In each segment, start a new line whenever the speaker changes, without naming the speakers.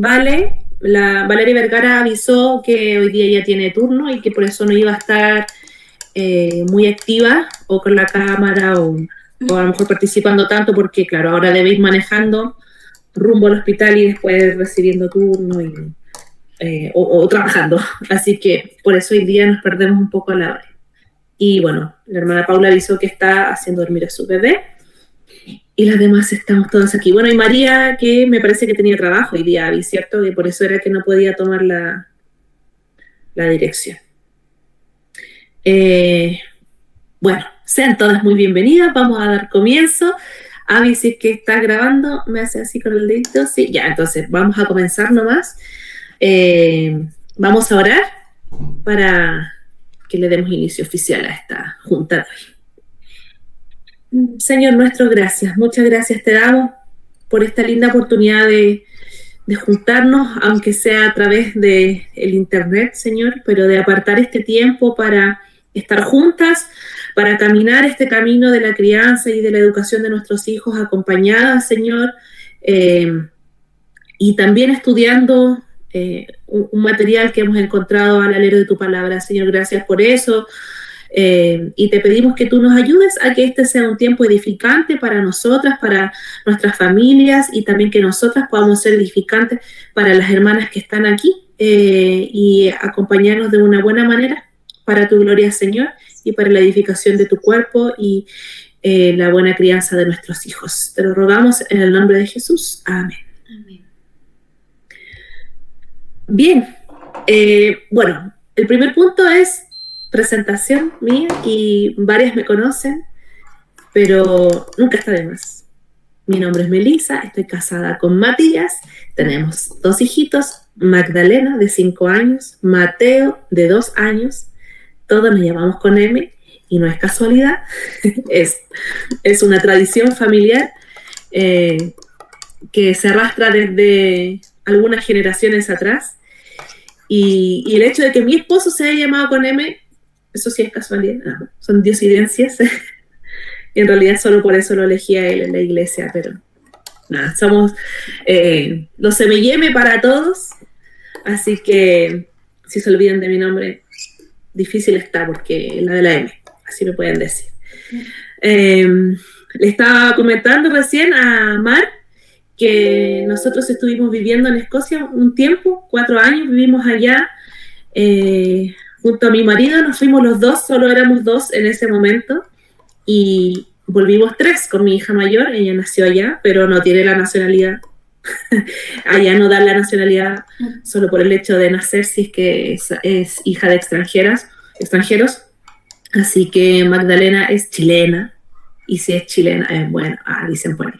Valeria Vergara avisó que hoy día ya tiene turno y que por eso no iba a estar muy activa o con la cámara o a lo mejor participando tanto porque, claro, ahora debe ir manejando rumbo al hospital y después recibiendo turno o trabajando. Así que por eso hoy día nos perdemos un poco a la hora. Y bueno, la hermana Paula avisó que está haciendo dormir a su bebé y las demás estamos todos aquí. Bueno, y María, que me parece que tenía trabajo hoy día, ¿cierto? Y por eso era que no podía tomar la dirección. Bueno, sean todas muy bienvenidas, vamos a dar comienzo. Avi, si es que está grabando, me hace así con el dedito, sí, ya, entonces vamos a comenzar nomás. Vamos a orar para que le demos inicio oficial a esta junta de hoy. Señor nuestro, gracias, muchas gracias te damos por esta linda oportunidad de juntarnos, aunque sea a través del internet, Señor, pero de apartar este tiempo para estar juntas, para caminar este camino de la crianza y de la educación de nuestros hijos acompañadas, Señor, y también estudiando un material que hemos encontrado al alero de tu palabra. Señor, gracias por eso, y te pedimos que tú nos ayudes a que este sea un tiempo edificante para nosotras, para nuestras familias, y también que nosotras podamos ser edificantes para las hermanas que están aquí, y acompañarnos de una buena manera para tu gloria, Señor, y para la edificación de tu cuerpo y la buena crianza de nuestros hijos. Te lo rogamos en el nombre de Jesús. Amén. Amén. Bien, bueno, el primer punto es presentación mía, y varias me conocen, pero nunca está de más. Mi nombre es Melissa, estoy casada con Matías, tenemos 2 hijitos, Magdalena de 5 años, Mateo de 2 años, todos nos llamamos con M, y no es casualidad, es una tradición familiar que se arrastra desde algunas generaciones atrás, y el hecho de que mi esposo se haya llamado con M, eso sí es casualidad, no, son diosidencias, y en realidad solo por eso lo elegí a él en la iglesia, pero nada, somos los M&M para todos, así que si se olvidan de mi nombre, difícil está, porque la de la M, así me pueden decir. Le estaba comentando recién a Mar que nosotros estuvimos viviendo en Escocia un tiempo, 4 años, vivimos allá junto a mi marido, nos fuimos los 2, solo éramos 2 en ese momento, y volvimos 3 con mi hija mayor, ella nació allá, pero no tiene la nacionalidad. Allá no dan la nacionalidad solo por el hecho de nacer, si es que es hija de extranjeros, así que Magdalena es chilena, y si es chilena, bueno, dicen por ahí.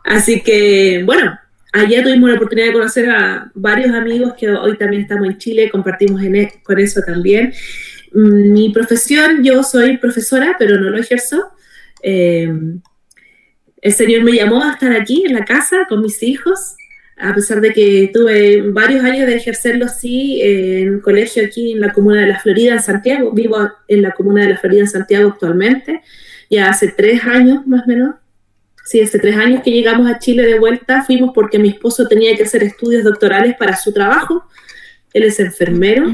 Así que, bueno, allá tuvimos la oportunidad de conocer a varios amigos que hoy también estamos en Chile, compartimos con eso también. Mi profesión, yo soy profesora, pero no lo ejerzo. El Señor me llamó a estar aquí en la casa con mis hijos, a pesar de que tuve varios años de ejercerlo, sí, en un colegio aquí en la comuna de La Florida, en Santiago. Vivo en la comuna de La Florida, en Santiago actualmente, ya hace 3 años más o menos. Sí, hace 3 años que llegamos a Chile de vuelta. Fuimos porque mi esposo tenía que hacer estudios doctorales para su trabajo. Él es enfermero.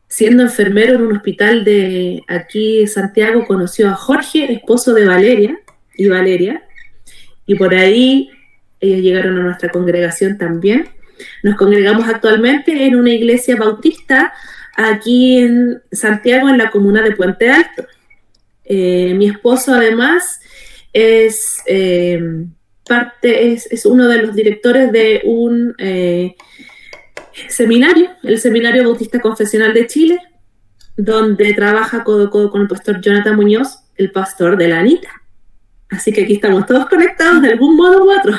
Siendo enfermero en un hospital de aquí en Santiago, conoció a Jorge, esposo de Valeria, y por ahí ellos llegaron a nuestra congregación también. Nos congregamos actualmente en una iglesia bautista aquí en Santiago, en la comuna de Puente Alto. Mi esposo además es uno de los directores de un seminario, el Seminario Bautista Confesional de Chile, donde trabaja codo a codo con el pastor Jonathan Muñoz, el pastor de la Anita. Así que aquí estamos todos conectados de algún modo u otro.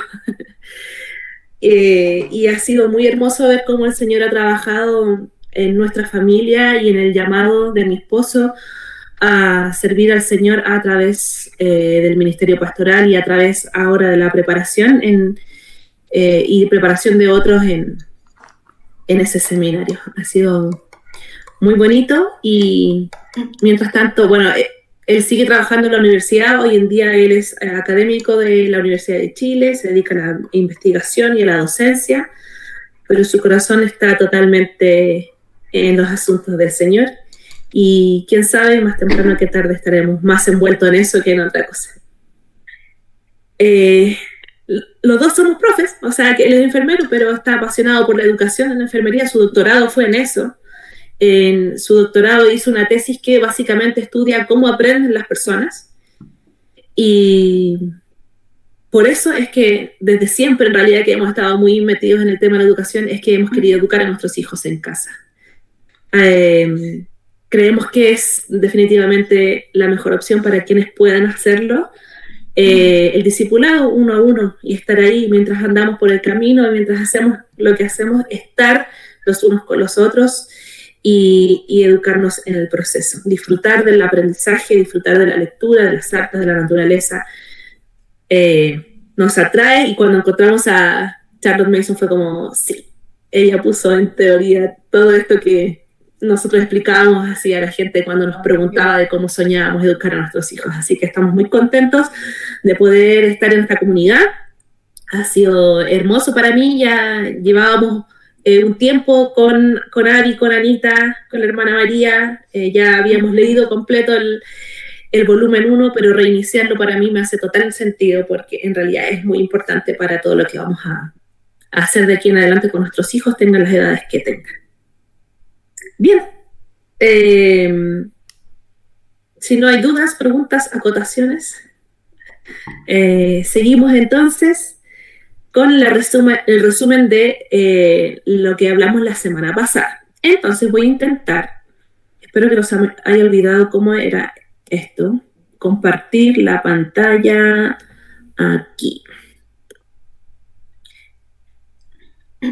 Y ha sido muy hermoso ver cómo el Señor ha trabajado en nuestra familia y en el llamado de mi esposo a servir al Señor a través del ministerio pastoral y a través ahora de la preparación y preparación de otros en ese seminario. Ha sido muy bonito, y mientras tanto, bueno, él sigue trabajando en la universidad, hoy en día él es académico de la Universidad de Chile, se dedica a la investigación y a la docencia, pero su corazón está totalmente en los asuntos del Señor, y quién sabe, más temprano que tarde estaremos más envueltos en eso que en otra cosa. Los dos somos profes, o sea, que él es enfermero, pero está apasionado por la educación en la enfermería, su doctorado fue en eso. En su doctorado hizo una tesis que básicamente estudia cómo aprenden las personas, y por eso es que desde siempre en realidad que hemos estado muy metidos en el tema de la educación, es que hemos querido educar a nuestros hijos en casa. Creemos que es definitivamente la mejor opción para quienes puedan hacerlo, el discipulado uno a uno, y estar ahí mientras andamos por el camino, mientras hacemos lo que hacemos, estar los unos con los otros, y educarnos en el proceso, disfrutar del aprendizaje, disfrutar de la lectura, de las artes, de la naturaleza. Nos atrae, y cuando encontramos a Charlotte Mason fue como, sí, ella puso en teoría todo esto que nosotros explicábamos así a la gente cuando nos preguntaba de cómo soñábamos educar a nuestros hijos. Así que estamos muy contentos de poder estar en esta comunidad. Ha sido hermoso para mí, ya llevábamos un tiempo con Ari, con Anita, con la hermana María, ya habíamos leído completo el volumen 1, pero reiniciarlo para mí me hace total sentido, porque en realidad es muy importante para todo lo que vamos a hacer de aquí en adelante con nuestros hijos, tengan las edades que tengan. Bien, si no hay dudas, preguntas, acotaciones, seguimos entonces con el resumen de lo que hablamos la semana pasada. Entonces voy a intentar, espero que no se me haya olvidado cómo era esto, compartir la pantalla aquí.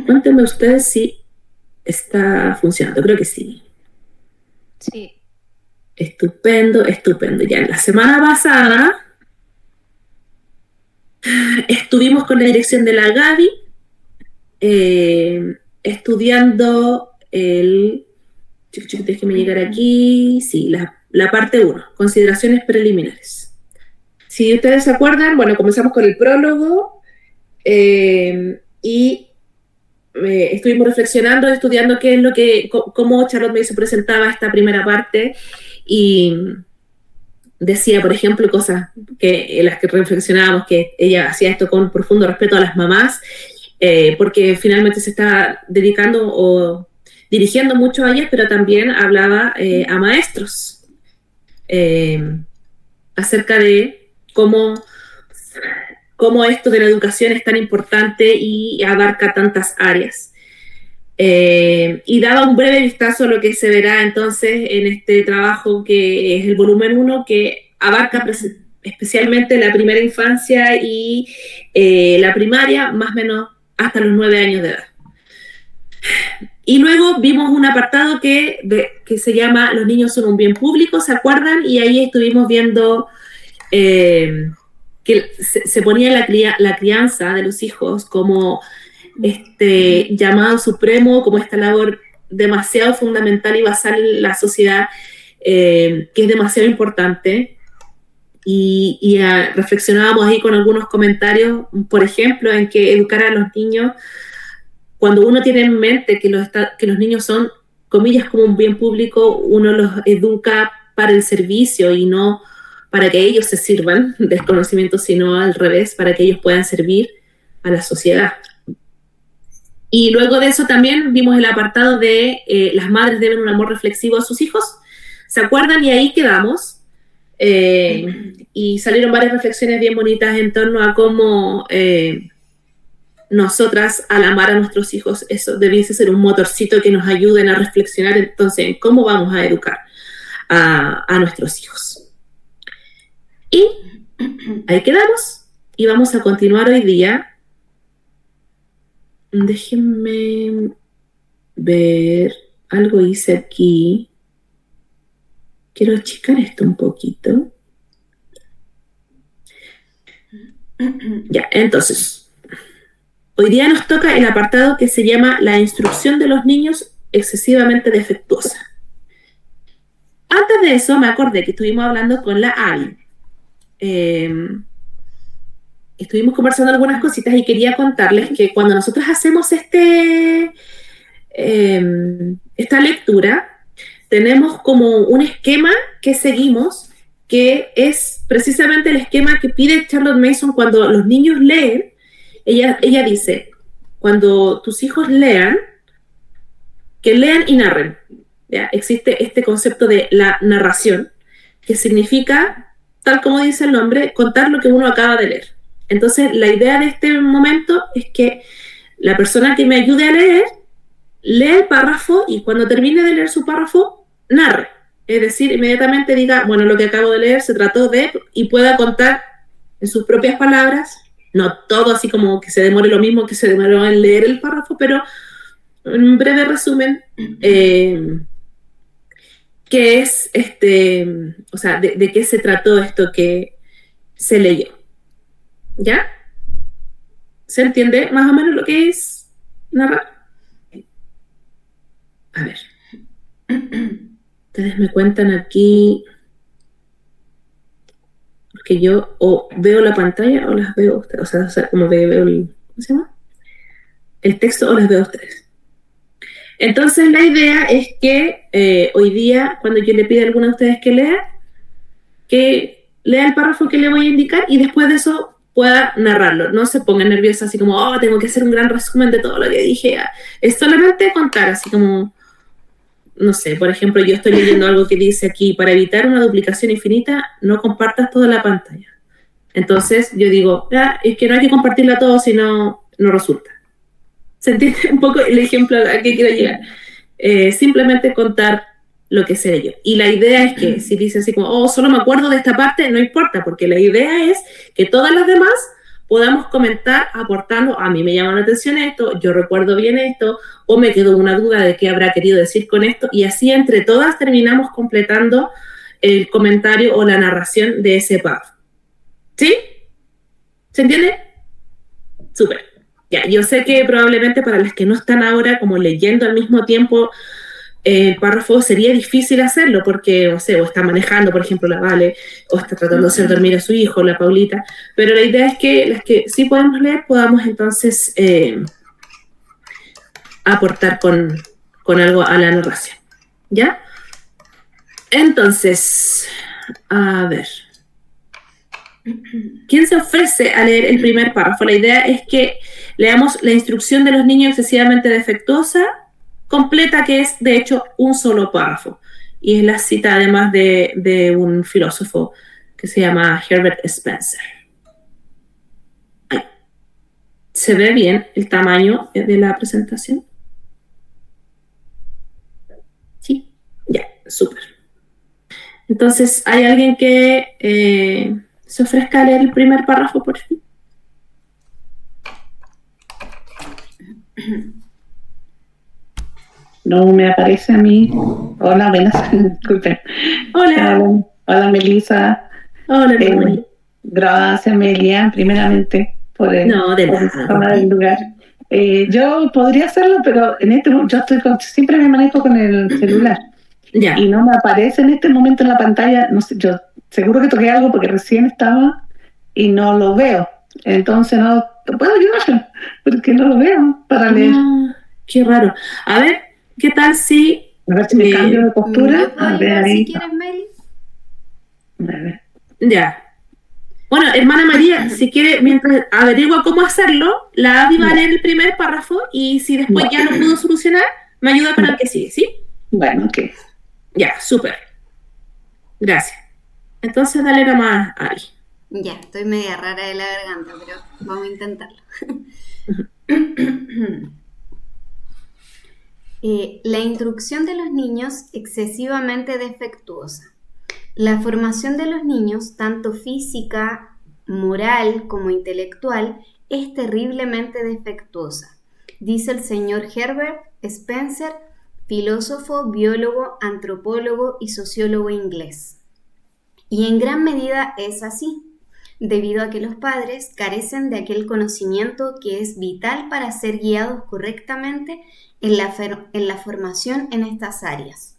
Cuéntenme ustedes si está funcionando, creo que sí.
Sí.
Estupendo, estupendo. Ya en la semana pasada estuvimos con la dirección de la Gaby, estudiando déjeme llegar aquí, sí, la parte 1, consideraciones preliminares. Si ustedes se acuerdan, bueno, comenzamos con el prólogo, y estuvimos reflexionando, estudiando qué es lo que, cómo Charlotte Mason presentaba esta primera parte, y decía, por ejemplo, cosas en las que reflexionábamos, que ella hacía esto con profundo respeto a las mamás, porque finalmente se está dedicando o dirigiendo mucho a ellas, pero también hablaba a maestros acerca de cómo esto de la educación es tan importante y abarca tantas áreas. Y daba un breve vistazo a lo que se verá entonces en este trabajo, que es el volumen 1, que abarca especialmente la primera infancia y la primaria, más o menos hasta los 9 años de edad. Y luego vimos un apartado que se llama Los niños son un bien público, ¿se acuerdan? Y ahí estuvimos viendo que se ponía la crianza de los hijos como este llamado supremo, como esta labor demasiado fundamental y basal en la sociedad, que es demasiado importante. Y reflexionábamos ahí con algunos comentarios, por ejemplo, en que educar a los niños, cuando uno tiene en mente que los niños son, comillas, como un bien público, uno los educa para el servicio y no para que ellos se sirvan del conocimiento, sino al revés, para que ellos puedan servir a la sociedad. Y luego de eso también vimos el apartado de las madres deben un amor reflexivo a sus hijos, ¿se acuerdan? Y ahí quedamos. Y salieron varias reflexiones bien bonitas en torno a cómo nosotras, al amar a nuestros hijos, eso debiese ser un motorcito que nos ayuden a reflexionar entonces en cómo vamos a educar a nuestros hijos. Y ahí quedamos, y vamos a continuar hoy día. Déjenme ver, algo hice aquí. Quiero achicar esto un poquito. Ya, entonces, hoy día nos toca el apartado que se llama La instrucción de los niños excesivamente defectuosa. Antes de eso me acordé que estuvimos hablando con la Abby. Estuvimos conversando algunas cositas y quería contarles que cuando nosotros hacemos esta lectura, tenemos como un esquema que seguimos, que es precisamente el esquema que pide Charlotte Mason cuando los niños leen. Ella dice, cuando tus hijos lean, que lean y narren. ¿Ya? Existe este concepto de la narración, que significa, tal como dice el nombre, contar lo que uno acaba de leer. Entonces, la idea de este momento es que la persona que me ayude a leer, lea el párrafo y cuando termine de leer su párrafo, narre. Es decir, inmediatamente diga, bueno, lo que acabo de leer se trató de, y pueda contar en sus propias palabras, no todo así como que se demore lo mismo que se demoró en leer el párrafo, pero en un breve resumen, qué es o sea, de qué se trató esto que se leyó. ¿Ya? ¿Se entiende más o menos lo que es narrar? A ver. Ustedes me cuentan aquí, porque yo o veo la pantalla o las veo ustedes. O sea como veo el, ¿cómo se llama? El texto o las veo ustedes. Entonces la idea es que hoy día, cuando yo le pida a alguno de ustedes que lea el párrafo que le voy a indicar y después de eso pueda narrarlo. No se ponga nerviosa así como, oh, tengo que hacer un gran resumen de todo lo que dije. Es solamente contar, así como, no sé, por ejemplo, yo estoy leyendo algo que dice aquí, para evitar una duplicación infinita, no compartas toda la pantalla. Entonces yo digo, es que no hay que compartirla todo, si no, no resulta. ¿Se entiende un poco el ejemplo a que quiero llegar? Simplemente contar lo que sé yo. Y la idea es que si dice así como, oh, solo me acuerdo de esta parte, no importa, porque la idea es que todas las demás podamos comentar aportando, a mí me llama la atención esto, yo recuerdo bien esto, o me quedó una duda de qué habrá querido decir con esto, y así entre todas terminamos completando el comentario o la narración de ese párrafo. ¿Sí? ¿Se entiende? Súper. Ya, yo sé que probablemente para las que no están ahora como leyendo al mismo tiempo el párrafo sería difícil hacerlo porque, no sé, o está manejando, por ejemplo, la Vale, o está tratando de hacer dormir a su hijo, la Paulita, pero la idea es que las que sí podemos leer podamos entonces aportar con algo a la narración, ¿ya? Entonces, a ver, ¿quién se ofrece a leer el primer párrafo? La idea es que leamos la instrucción de los niños excesivamente defectuosa, completa, que es de hecho un solo párrafo. Y es la cita además de un filósofo que se llama Herbert Spencer. Ay. ¿Se ve bien el tamaño de la presentación? Sí, ya, súper. Entonces, ¿hay alguien que se ofrezca a leer el primer párrafo, por fin?
No me aparece a mí. Hola, buenas. Disculpen.
Hola.
Hola, Melissa.
Hola,
gracias, Amelia, primeramente, por tomar el lugar. Yo podría hacerlo, pero en este momento siempre me manejo con el celular.
Ya.
Y no me aparece en este momento en la pantalla. No sé, yo seguro que toqué algo porque recién estaba y no lo veo. Entonces no te puedo ayudar porque no lo veo para leer.
Qué raro. A ver, ¿qué tal si...
A ver si me cambio de postura.
¿Yo puedo ayudar si quieres, Meli?
A ver.
Ya. Bueno, hermana María, si quiere, mientras averigua cómo hacerlo, la Abby va a leer el primer párrafo y si después ya lo pudo solucionar, me ayuda con el que sigue, ¿sí?
Bueno, ok.
Ya, súper. Gracias. Entonces dale nomás, Abby.
Ya, estoy media rara de la garganta, pero vamos a intentarlo. La instrucción de los niños excesivamente defectuosa. La formación de los niños, tanto física, moral como intelectual, es terriblemente defectuosa, dice el señor Herbert Spencer, filósofo, biólogo, antropólogo y sociólogo inglés. Y en gran medida es así, debido a que los padres carecen de aquel conocimiento que es vital para ser guiados correctamente en la formación en estas áreas.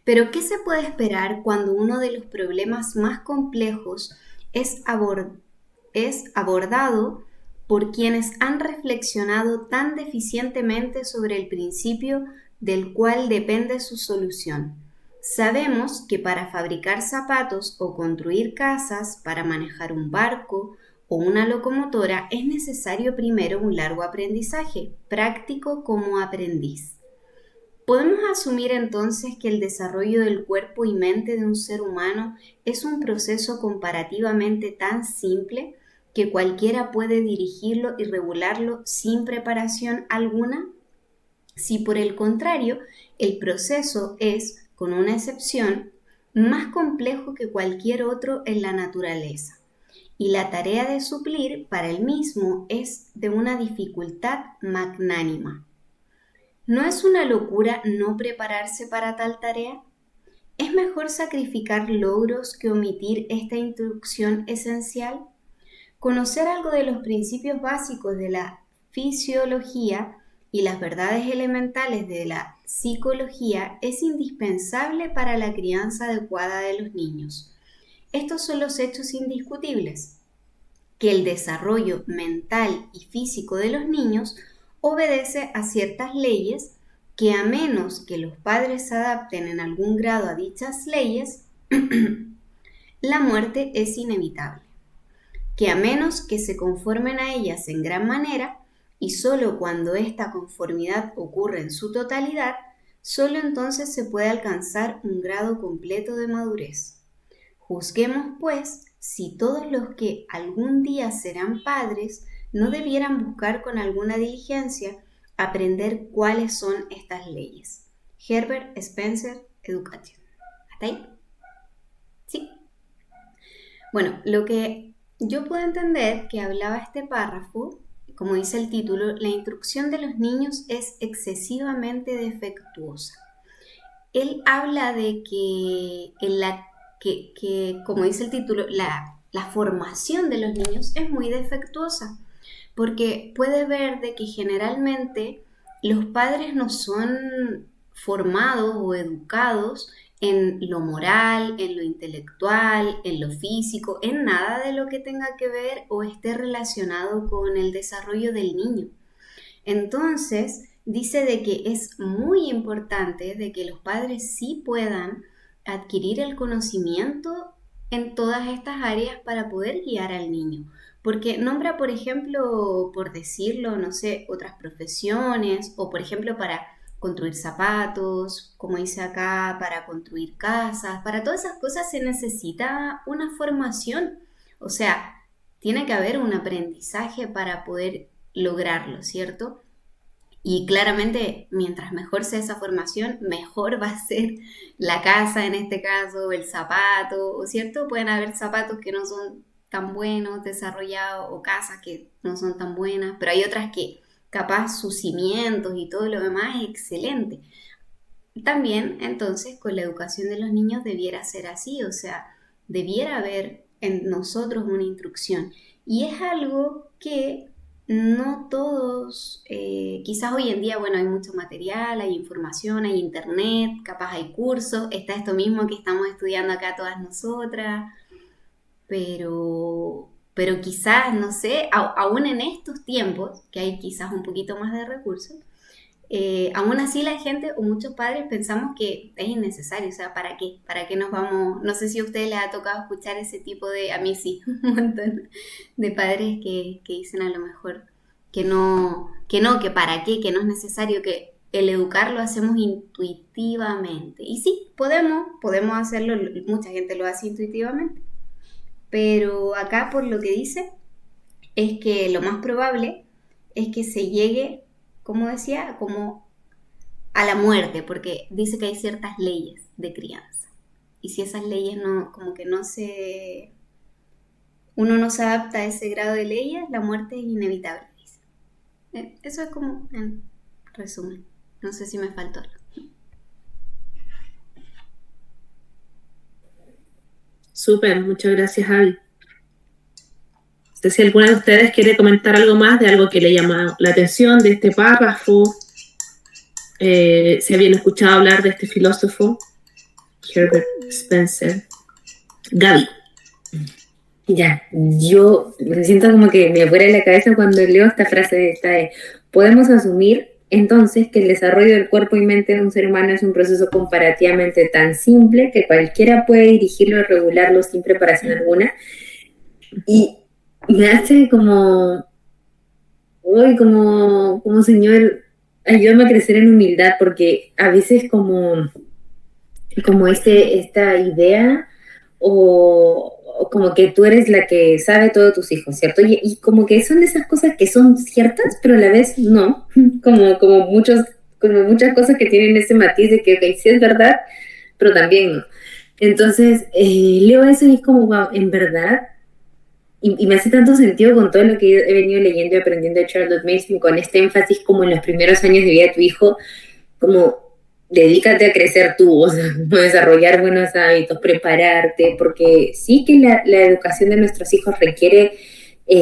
Pero, ¿qué se puede esperar cuando uno de los problemas más complejos es abordado por quienes han reflexionado tan deficientemente sobre el principio del cual depende su solución? Sabemos que para fabricar zapatos o construir casas, para manejar un barco o una locomotora, es necesario primero un largo aprendizaje, práctico como aprendiz. ¿Podemos asumir entonces que el desarrollo del cuerpo y mente de un ser humano es un proceso comparativamente tan simple que cualquiera puede dirigirlo y regularlo sin preparación alguna? Si por el contrario, el proceso es, con una excepción, más complejo que cualquier otro en la naturaleza, y la tarea de suplir para el mismo es de una dificultad magnánima. ¿No es una locura no prepararse para tal tarea? ¿Es mejor sacrificar logros que omitir esta instrucción esencial? Conocer algo de los principios básicos de la fisiología y las verdades elementales de la psicología es indispensable para la crianza adecuada de los niños. Estos son los hechos indiscutibles: que el desarrollo mental y físico de los niños obedece a ciertas leyes, que a menos que los padres se adapten en algún grado a dichas leyes, la muerte es inevitable, que a menos que se conformen a ellas en gran manera, y solo cuando esta conformidad ocurre en su totalidad, solo entonces se puede alcanzar un grado completo de madurez. Juzguemos, pues, si todos los que algún día serán padres no debieran buscar con alguna diligencia aprender cuáles son estas leyes. Herbert Spencer, Education. ¿Hasta ahí? ¿Sí? Bueno, lo que yo puedo entender que hablaba este párrafo, como dice el título, la instrucción de los niños es excesivamente defectuosa. Él habla de que, como dice el título, la formación de los niños es muy defectuosa, porque puede ver de que generalmente los padres no son formados o educados en lo moral, en lo intelectual, en lo físico, en nada de lo que tenga que ver o esté relacionado con el desarrollo del niño. Entonces, dice de que es muy importante de que los padres sí puedan adquirir el conocimiento en todas estas áreas para poder guiar al niño. Porque nombra, por ejemplo, por decirlo, no sé, otras profesiones, o por ejemplo para construir zapatos, como dice acá, para construir casas. Para todas esas cosas se necesita una formación. O sea, tiene que haber un aprendizaje para poder lograrlo, ¿cierto? Y claramente, mientras mejor sea esa formación, mejor va a ser la casa en este caso, el zapato, ¿cierto? Pueden haber zapatos que no son tan buenos, desarrollados, o casas que no son tan buenas, pero hay otras que capaz sus cimientos y todo lo demás es excelente. También, entonces, con la educación de los niños debiera ser así, o sea, debiera haber en nosotros una instrucción. Y es algo que no todos, quizás hoy en día, bueno, hay mucho material, hay información, hay internet, capaz hay cursos, está esto mismo que estamos estudiando acá todas nosotras, pero quizás, no sé, aún en estos tiempos, que hay quizás un poquito más de recursos, aún así la gente o muchos padres pensamos que es innecesario, o sea, ¿para qué? ¿Para qué nos vamos? No sé si a ustedes les ha tocado escuchar ese tipo de, a mí sí, un montón de padres que dicen a lo mejor que para qué, que no es necesario, que el educar lo hacemos intuitivamente. Y sí, podemos hacerlo, mucha gente lo hace intuitivamente, pero acá por lo que dice es que lo más probable es que se llegue, como decía, como a la muerte, porque dice que hay ciertas leyes de crianza. Y si esas leyes no, como que uno no se adapta a ese grado de leyes, la muerte es inevitable, dice. Eso es como en resumen. No sé si me faltó algo.
Súper, muchas gracias, Javi. No sé si alguna de ustedes quiere comentar algo más de algo que le llama la atención de este párrafo, si habían escuchado hablar de este filósofo. Herbert Spencer. Gaby.
Ya, yo me siento como que me vuela la cabeza cuando leo esta frase podemos asumir entonces que el desarrollo del cuerpo y mente de un ser humano es un proceso comparativamente tan simple que cualquiera puede dirigirlo y regularlo sin preparación alguna. Y me hace como, uy, como Señor, ayúdame a crecer en humildad, porque a veces como esta idea o como que tú eres la que sabe todo de tus hijos, ¿cierto? Y como que son esas cosas que son ciertas, pero a la vez no, como muchas cosas que tienen ese matiz de que okay, sí es verdad, pero también no. Entonces, leo eso y es como, wow, en verdad, y me hace tanto sentido con todo lo que he venido leyendo y aprendiendo de Charlotte Mason, con este énfasis como en los primeros años de vida de tu hijo, como dedícate a crecer tú, o sea, desarrollar buenos hábitos, prepararte, porque sí que la educación de nuestros hijos requiere, o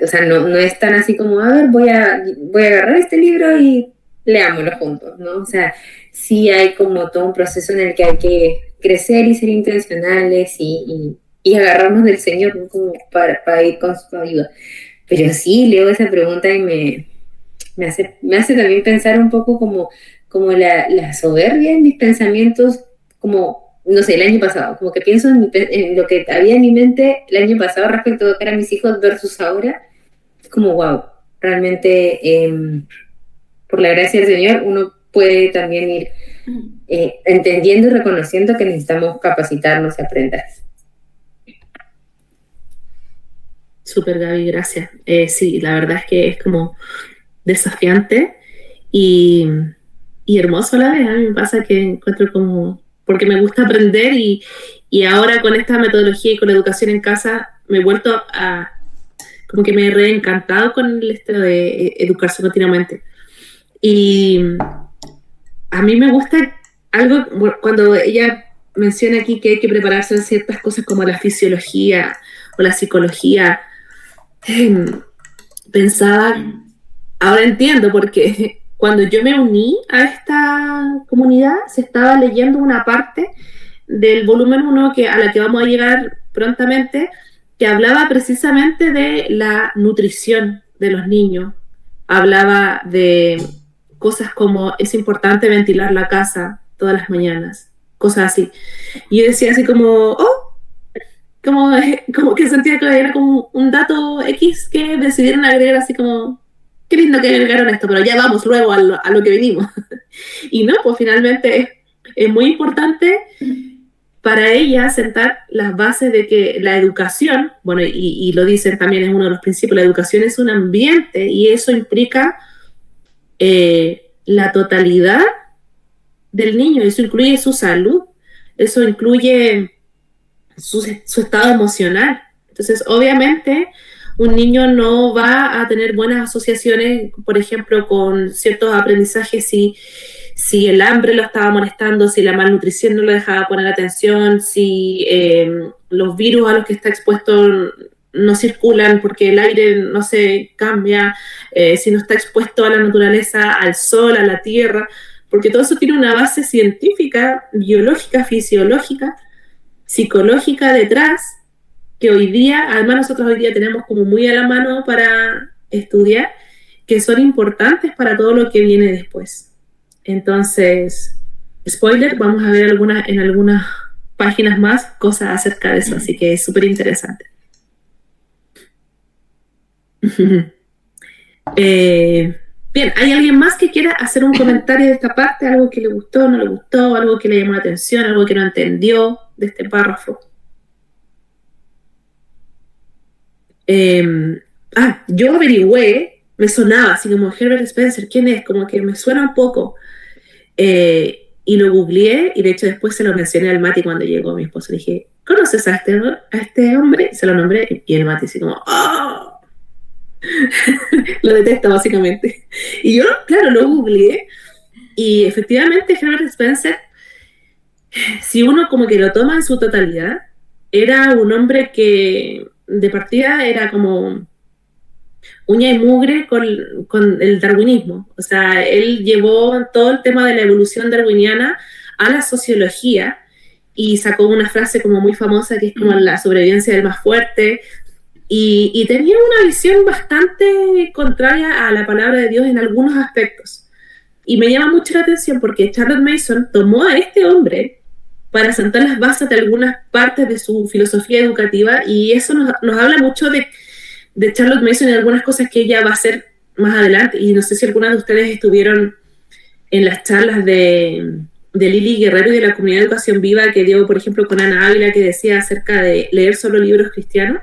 sea, no es tan así como, a ver, voy a agarrar este libro y leámoslo juntos, ¿no? O sea, sí hay como todo un proceso en el que hay que crecer y ser intencionales y agarrarnos del Señor, ¿no? Como para ir con su ayuda. Pero sí, leo esa pregunta y me hace también pensar un poco como la soberbia en mis pensamientos, como, no sé, el año pasado, como que pienso en lo que había en mi mente el año pasado respecto a educar a mis hijos versus ahora, es como, wow, realmente, por la gracia del Señor, uno puede también ir entendiendo y reconociendo que necesitamos capacitarnos y aprender.
Súper, Gaby, gracias. Sí, la verdad es que es como desafiante y hermoso a la vez. A mí me pasa que encuentro como, porque me gusta aprender y ahora con esta metodología y con la educación en casa me he vuelto a, como que me he reencantado con el estilo de educarse continuamente. Y a mí me gusta algo, cuando ella menciona aquí que hay que prepararse en ciertas cosas como la fisiología o la psicología, pensaba, ahora entiendo porque cuando yo me uní a esta comunidad se estaba leyendo una parte del volumen 1 a la que vamos a llegar prontamente, que hablaba precisamente de la nutrición de los niños. Hablaba de cosas como es importante ventilar la casa todas las mañanas, cosas así. Y yo decía así como, oh, como que sentía que era como un dato X que decidieron agregar así como, qué lindo que agregaron esto, pero ya vamos luego a lo que vinimos. Y no, pues finalmente es muy importante para ella sentar las bases de que la educación, bueno, y lo dicen también, es uno de los principios, la educación es un ambiente y eso implica la totalidad del niño, eso incluye su salud, eso incluye su estado emocional. Entonces, obviamente, un niño no va a tener buenas asociaciones, por ejemplo, con ciertos aprendizajes si el hambre lo estaba molestando, si la malnutrición no lo dejaba poner atención, si los virus a los que está expuesto no circulan porque el aire no se cambia, si no está expuesto a la naturaleza, al sol, a la tierra, porque todo eso tiene una base científica, biológica, fisiológica, psicológica detrás, que hoy día, además nosotros hoy día tenemos como muy a la mano para estudiar, que son importantes para todo lo que viene después. Entonces, spoiler, vamos a ver en algunas páginas más cosas acerca de eso, así que es súper interesante. Bien, ¿hay alguien más que quiera hacer un comentario de esta parte? ¿Algo que le gustó, no le gustó, algo que le llamó la atención, algo que no entendió de este párrafo? Yo averigüé, me sonaba así como Herbert Spencer, ¿quién es? Como que me suena un poco. Y lo googleé y de hecho después se lo mencioné al Mati cuando llegó mi esposo. Le dije, ¿conoces a este hombre? Se lo nombré y el Mati así como, ¡oh! Lo detesta básicamente. Y yo, claro, lo googleé y efectivamente Herbert Spencer, si uno como que lo toma en su totalidad, era un hombre que de partida era como uña y mugre con el darwinismo. O sea, él llevó todo el tema de la evolución darwiniana a la sociología y sacó una frase como muy famosa que es como la sobrevivencia del más fuerte, y tenía una visión bastante contraria a la palabra de Dios en algunos aspectos. Y me llama mucho la atención porque Charlotte Mason tomó a este hombre para sentar las bases de algunas partes de su filosofía educativa, y eso nos habla mucho de Charlotte Mason y de algunas cosas que ella va a hacer más adelante. Y no sé si algunas de ustedes estuvieron en las charlas de Lili Guerrero y de la Comunidad de Educación Viva que dio, por ejemplo, con Ana Ávila, que decía acerca de leer solo libros cristianos.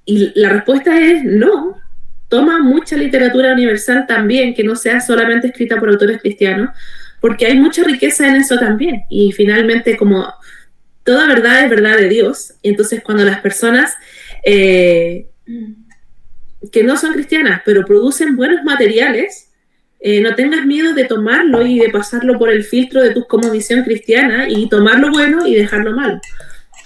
Y la respuesta es no. Toma mucha literatura universal también, que no sea solamente escrita por autores cristianos, porque hay mucha riqueza en eso también. Y finalmente, como toda verdad es verdad de Dios, y entonces cuando las personas que no son cristianas, pero producen buenos materiales, no tengas miedo de tomarlo y de pasarlo por el filtro de tu cosmovisión cristiana y tomar lo bueno y dejar lo malo.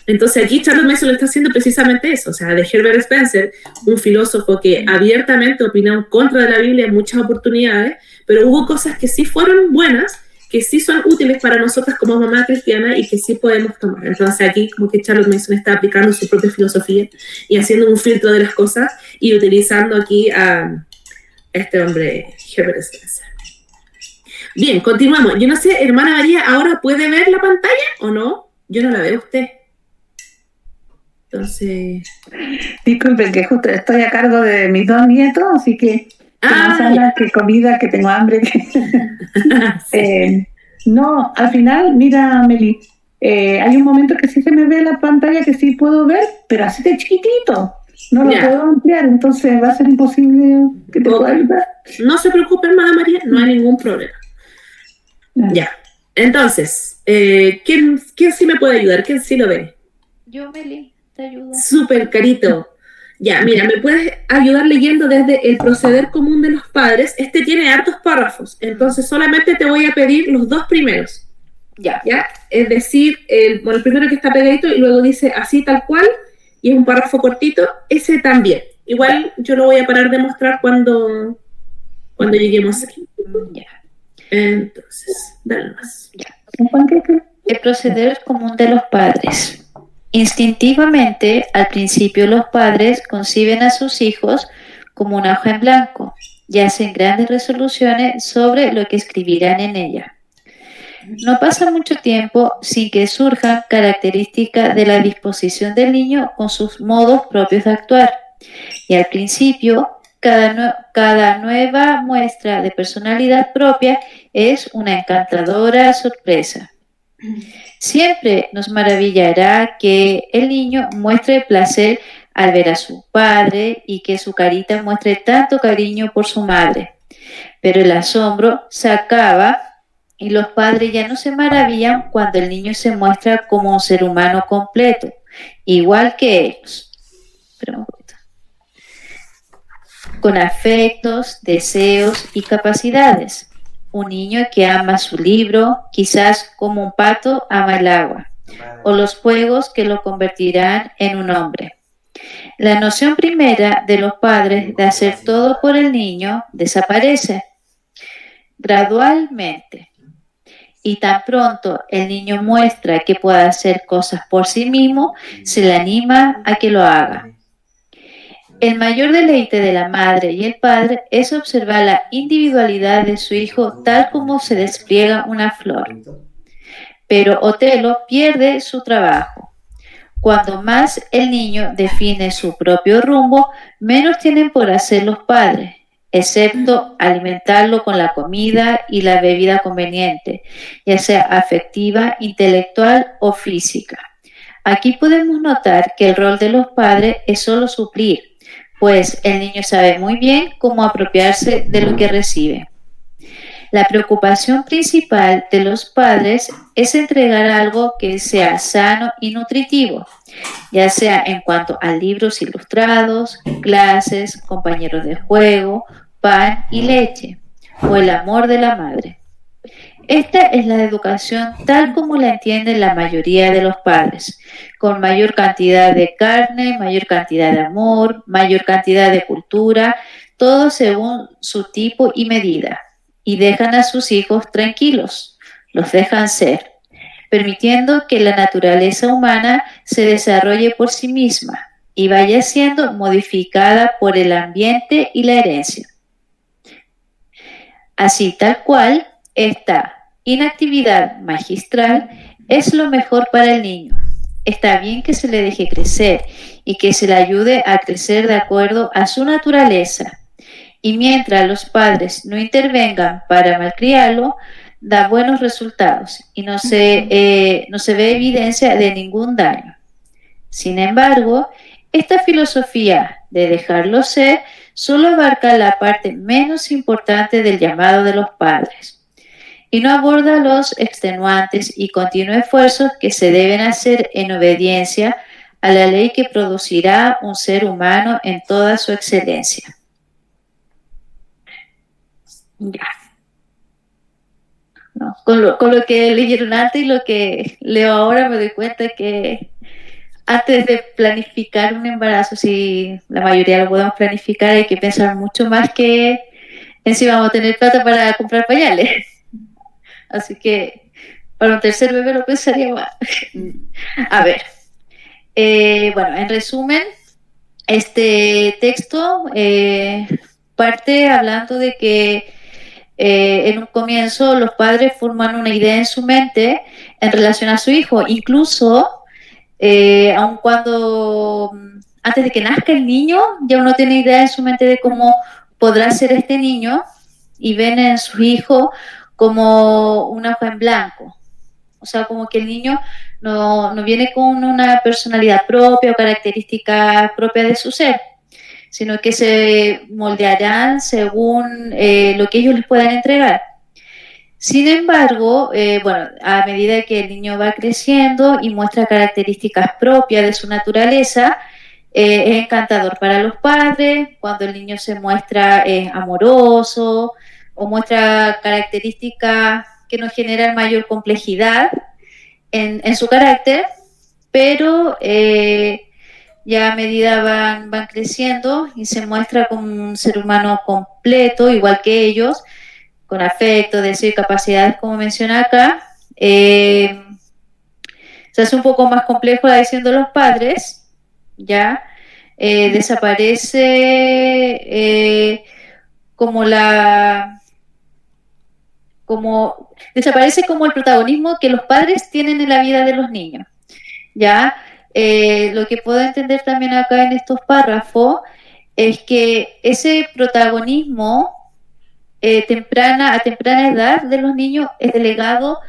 Entonces aquí Charlotte Mason lo está haciendo precisamente eso, o sea, de Herbert Spencer, un filósofo que abiertamente opinó en contra de la Biblia en muchas oportunidades, pero hubo cosas que sí fueron buenas, que sí son útiles para nosotras como mamá cristiana y que sí podemos tomar. Entonces aquí como que Charlotte Mason está aplicando su propia filosofía y haciendo un filtro de las cosas y utilizando aquí a este hombre, Herbert Spencer. Bien, continuamos. Yo no sé, hermana María, ¿ahora puede ver la pantalla o no? Yo no la veo a usted. Entonces...
Disculpen que justo estoy a cargo de mis 2 nietos, así que más habla que comida, que tengo hambre. No, al final, mira, Meli, hay un momento que sí se me ve la pantalla, que sí puedo ver, pero así de chiquitito. No lo puedo ampliar, entonces va a ser imposible que te pueda ayudar.
No se preocupe, hermana María, no hay ningún problema. Ya. Entonces, ¿quién sí me puede ayudar? ¿Quién sí lo ve?
Yo, Meli, te ayudo.
Súper, Carito. Ya, mira, me puedes ayudar leyendo desde el proceder común de los padres. Este tiene hartos párrafos, entonces solamente te voy a pedir los 2 primeros.
Ya.
Es decir, el primero que está pegadito y luego dice así tal cual, y es un párrafo cortito, ese también. Igual yo lo voy a parar de mostrar cuando lleguemos aquí.
Ya.
Entonces, dale más.
Ya. El proceder común de los padres. Instintivamente, al principio los padres conciben a sus hijos como una hoja en blanco y hacen grandes resoluciones sobre lo que escribirán en ella. No pasa mucho tiempo sin que surjan características de la disposición del niño con sus modos propios de actuar. Y al principio, cada nueva muestra de personalidad propia es una encantadora sorpresa. Siempre nos maravillará que el niño muestre placer al ver a su padre y que su carita muestre tanto cariño por su madre. Pero el asombro se acaba y los padres ya no se maravillan cuando el niño se muestra como un ser humano completo, igual que ellos. Con afectos, deseos y capacidades. Un niño que ama su libro, quizás como un pato ama el agua, o los juegos que lo convertirán en un hombre. La noción primera de los padres de hacer todo por el niño desaparece gradualmente. Y tan pronto el niño muestra que puede hacer cosas por sí mismo, se le anima a que lo haga. El mayor deleite de la madre y el padre es observar la individualidad de su hijo tal como se despliega una flor. Pero Otelo pierde su trabajo. Cuando más el niño define su propio rumbo, menos tienen por hacer los padres, excepto alimentarlo con la comida y la bebida conveniente, ya sea afectiva, intelectual o física. Aquí podemos notar que el rol de los padres es solo suplir, pues el niño sabe muy bien cómo apropiarse de lo que recibe. La preocupación principal de los padres es entregar algo que sea sano y nutritivo, ya sea en cuanto a libros ilustrados, clases, compañeros de juego, pan y leche, o el amor de la madre. Esta es la educación tal como la entienden la mayoría de los padres, con mayor cantidad de carne, mayor cantidad de amor, mayor cantidad de cultura, todo según su tipo y medida, y dejan a sus hijos tranquilos. los dejan ser, permitiendo que la naturaleza humana se desarrolle por sí misma y vaya siendo modificada por el ambiente y la herencia. Así tal cual, esta inactividad magistral es lo mejor para el niño. Está bien que se le deje crecer y que se le ayude a crecer de acuerdo a su naturaleza. Y mientras los padres no intervengan para malcriarlo, da buenos resultados y no se ve evidencia de ningún daño. Sin embargo, esta filosofía de dejarlo ser solo abarca la parte menos importante del llamado de los padres y no aborda los extenuantes y continuos esfuerzos que se deben hacer en obediencia a la ley que producirá un ser humano en toda su excelencia. Ya. No, con lo que leyeron antes y lo que leo ahora me doy cuenta que antes de planificar un embarazo, si la mayoría lo podemos planificar, hay que pensar mucho más que en si vamos a tener plata para comprar pañales. Así que para un tercer bebé lo pensaría más. A ver, bueno, en resumen, este texto parte hablando de que en un comienzo los padres forman una idea en su mente en relación a su hijo, incluso aun cuando antes de que nazca el niño ya uno tiene idea en su mente de cómo podrá ser este niño y ven en su hijo como una hoja en blanco. O sea, como que el niño no viene con una personalidad propia o características propias de su ser, sino que se moldearán según lo que ellos les puedan entregar. Sin embargo, bueno, a medida que el niño va creciendo y muestra características propias de su naturaleza, es encantador para los padres cuando el niño se muestra amoroso o muestra características que nos generan mayor complejidad en su carácter, pero ya a medida van creciendo y se muestra como un ser humano completo, igual que ellos, con afecto, deseo y capacidades, como menciona acá, se hace un poco más complejo la decisión de los padres, ya desaparece desaparece como el protagonismo que los padres tienen en la vida de los niños, ya. Lo que puedo entender también acá en estos párrafos es que ese protagonismo a temprana edad de los niños es delegado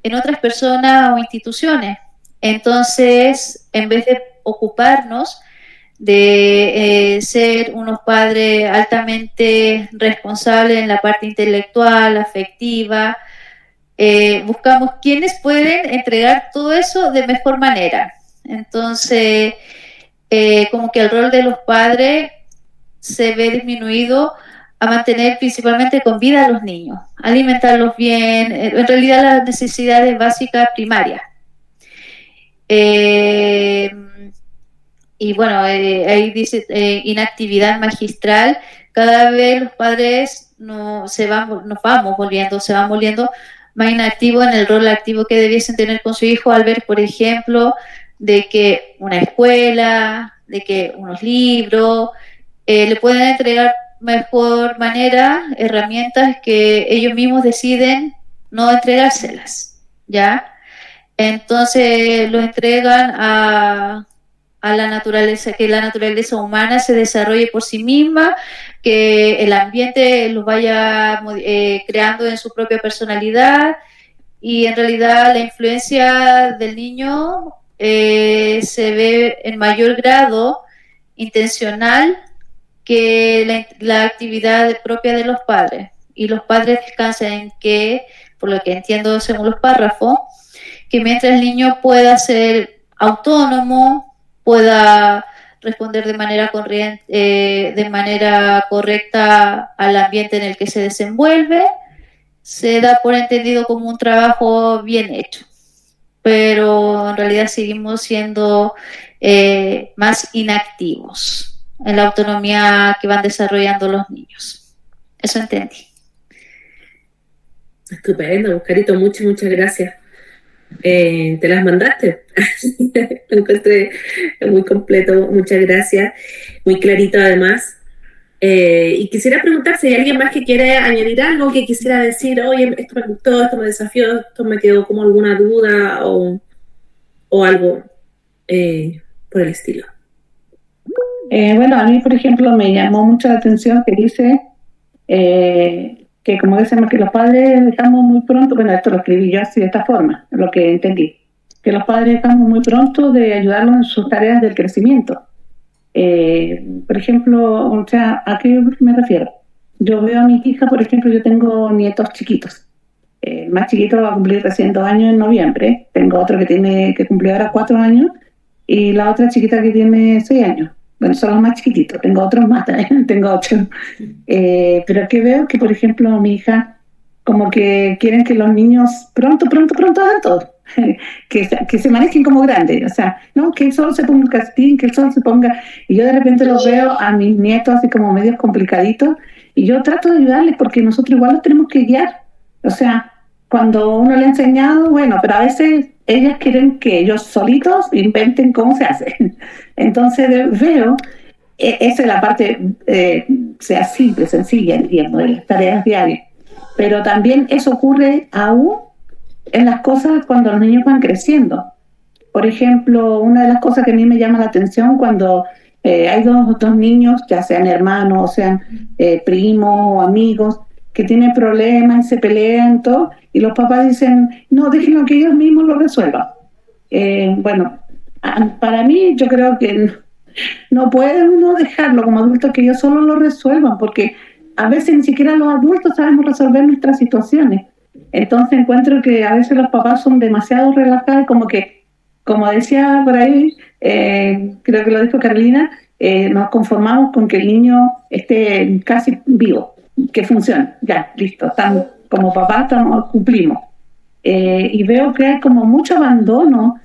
en otras personas o instituciones. Entonces, en vez de ocuparnos de ser unos padres altamente responsables en la parte intelectual, afectiva, buscamos quienes pueden entregar todo eso de mejor manera. Entonces, como que el rol de los padres se ve disminuido a mantener principalmente con vida a los niños, alimentarlos bien, en realidad las necesidades básicas primarias. Y bueno, ahí dice inactividad magistral. Cada vez los padres se van volviendo más inactivos en el rol activo que debiesen tener con su hijo al ver, por ejemplo, de que una escuela, de que unos libros le pueden entregar mejor manera herramientas que ellos mismos deciden no entregárselas, ¿ya? Entonces lo entregan a la naturaleza, que la naturaleza humana se desarrolle por sí misma, que el ambiente los vaya creando en su propia personalidad, y en realidad la influencia del niño se ve en mayor grado intencional que la actividad propia de los padres. Y los padres descansan en que, por lo que entiendo según los párrafos, que mientras el niño pueda ser autónomo, pueda responder de manera correcta al ambiente en el que se desenvuelve, se da por entendido como un trabajo bien hecho. Pero en realidad seguimos siendo más inactivos en la autonomía que van desarrollando los niños. Eso entendí.
Estupendo, Oscarito, muchas gracias. ¿Te las mandaste? Lo encontré muy completo, muchas gracias. Muy clarito además. Y quisiera preguntar si hay alguien más que quiere añadir algo, que quisiera decir, oye, esto me gustó, esto me desafió, esto me quedó como alguna duda o algo por el estilo.
Bueno, a mí, por ejemplo, me llamó mucho la atención que dice que como decimos que los padres dejamos muy pronto, bueno, esto lo escribí yo así de esta forma, lo que entendí, que los padres dejamos muy pronto de ayudarlos en sus tareas del crecimiento. Por ejemplo, o sea, ¿a qué me refiero? Yo veo a mi hija, por ejemplo, yo tengo nietos chiquitos. El más chiquito va a cumplir recién 2 años en noviembre. Tengo otro que cumplió ahora 4 años y la otra chiquita que tiene 6 años. Bueno, son los más chiquititos. Tengo otros más también, tengo 8. Pero que veo que, por ejemplo, mi hija, como que quieren que los niños pronto hagan todo. que se manejen como grandes, o sea, no, que el sol se ponga un castín, que el sol se ponga, y yo de repente los veo a mis nietos así como medios complicaditos, y yo trato de ayudarles porque nosotros igual los tenemos que guiar, o sea, cuando uno le ha enseñado, bueno, pero a veces ellas quieren que ellos solitos inventen cómo se hace, entonces veo, esa es la parte, sea simple, sencilla, entiendo, de las tareas diarias, pero también eso ocurre aún en las cosas cuando los niños van creciendo. Por ejemplo, una de las cosas que a mí me llama la atención cuando hay dos niños, ya sean hermanos, o sean primos o amigos, que tienen problemas y se pelean todo, y los papás dicen, no, déjenlo que ellos mismos lo resuelvan. Bueno, para mí yo creo que no puede uno dejarlo como adultos que ellos solo lo resuelvan, porque a veces ni siquiera los adultos sabemos resolver nuestras situaciones. Entonces encuentro que a veces los papás son demasiado relajados, como decía por ahí, creo que lo dijo Carolina, nos conformamos con que el niño esté casi vivo, que funcione, ya, listo, estamos, como papás cumplimos. Y veo que hay como mucho abandono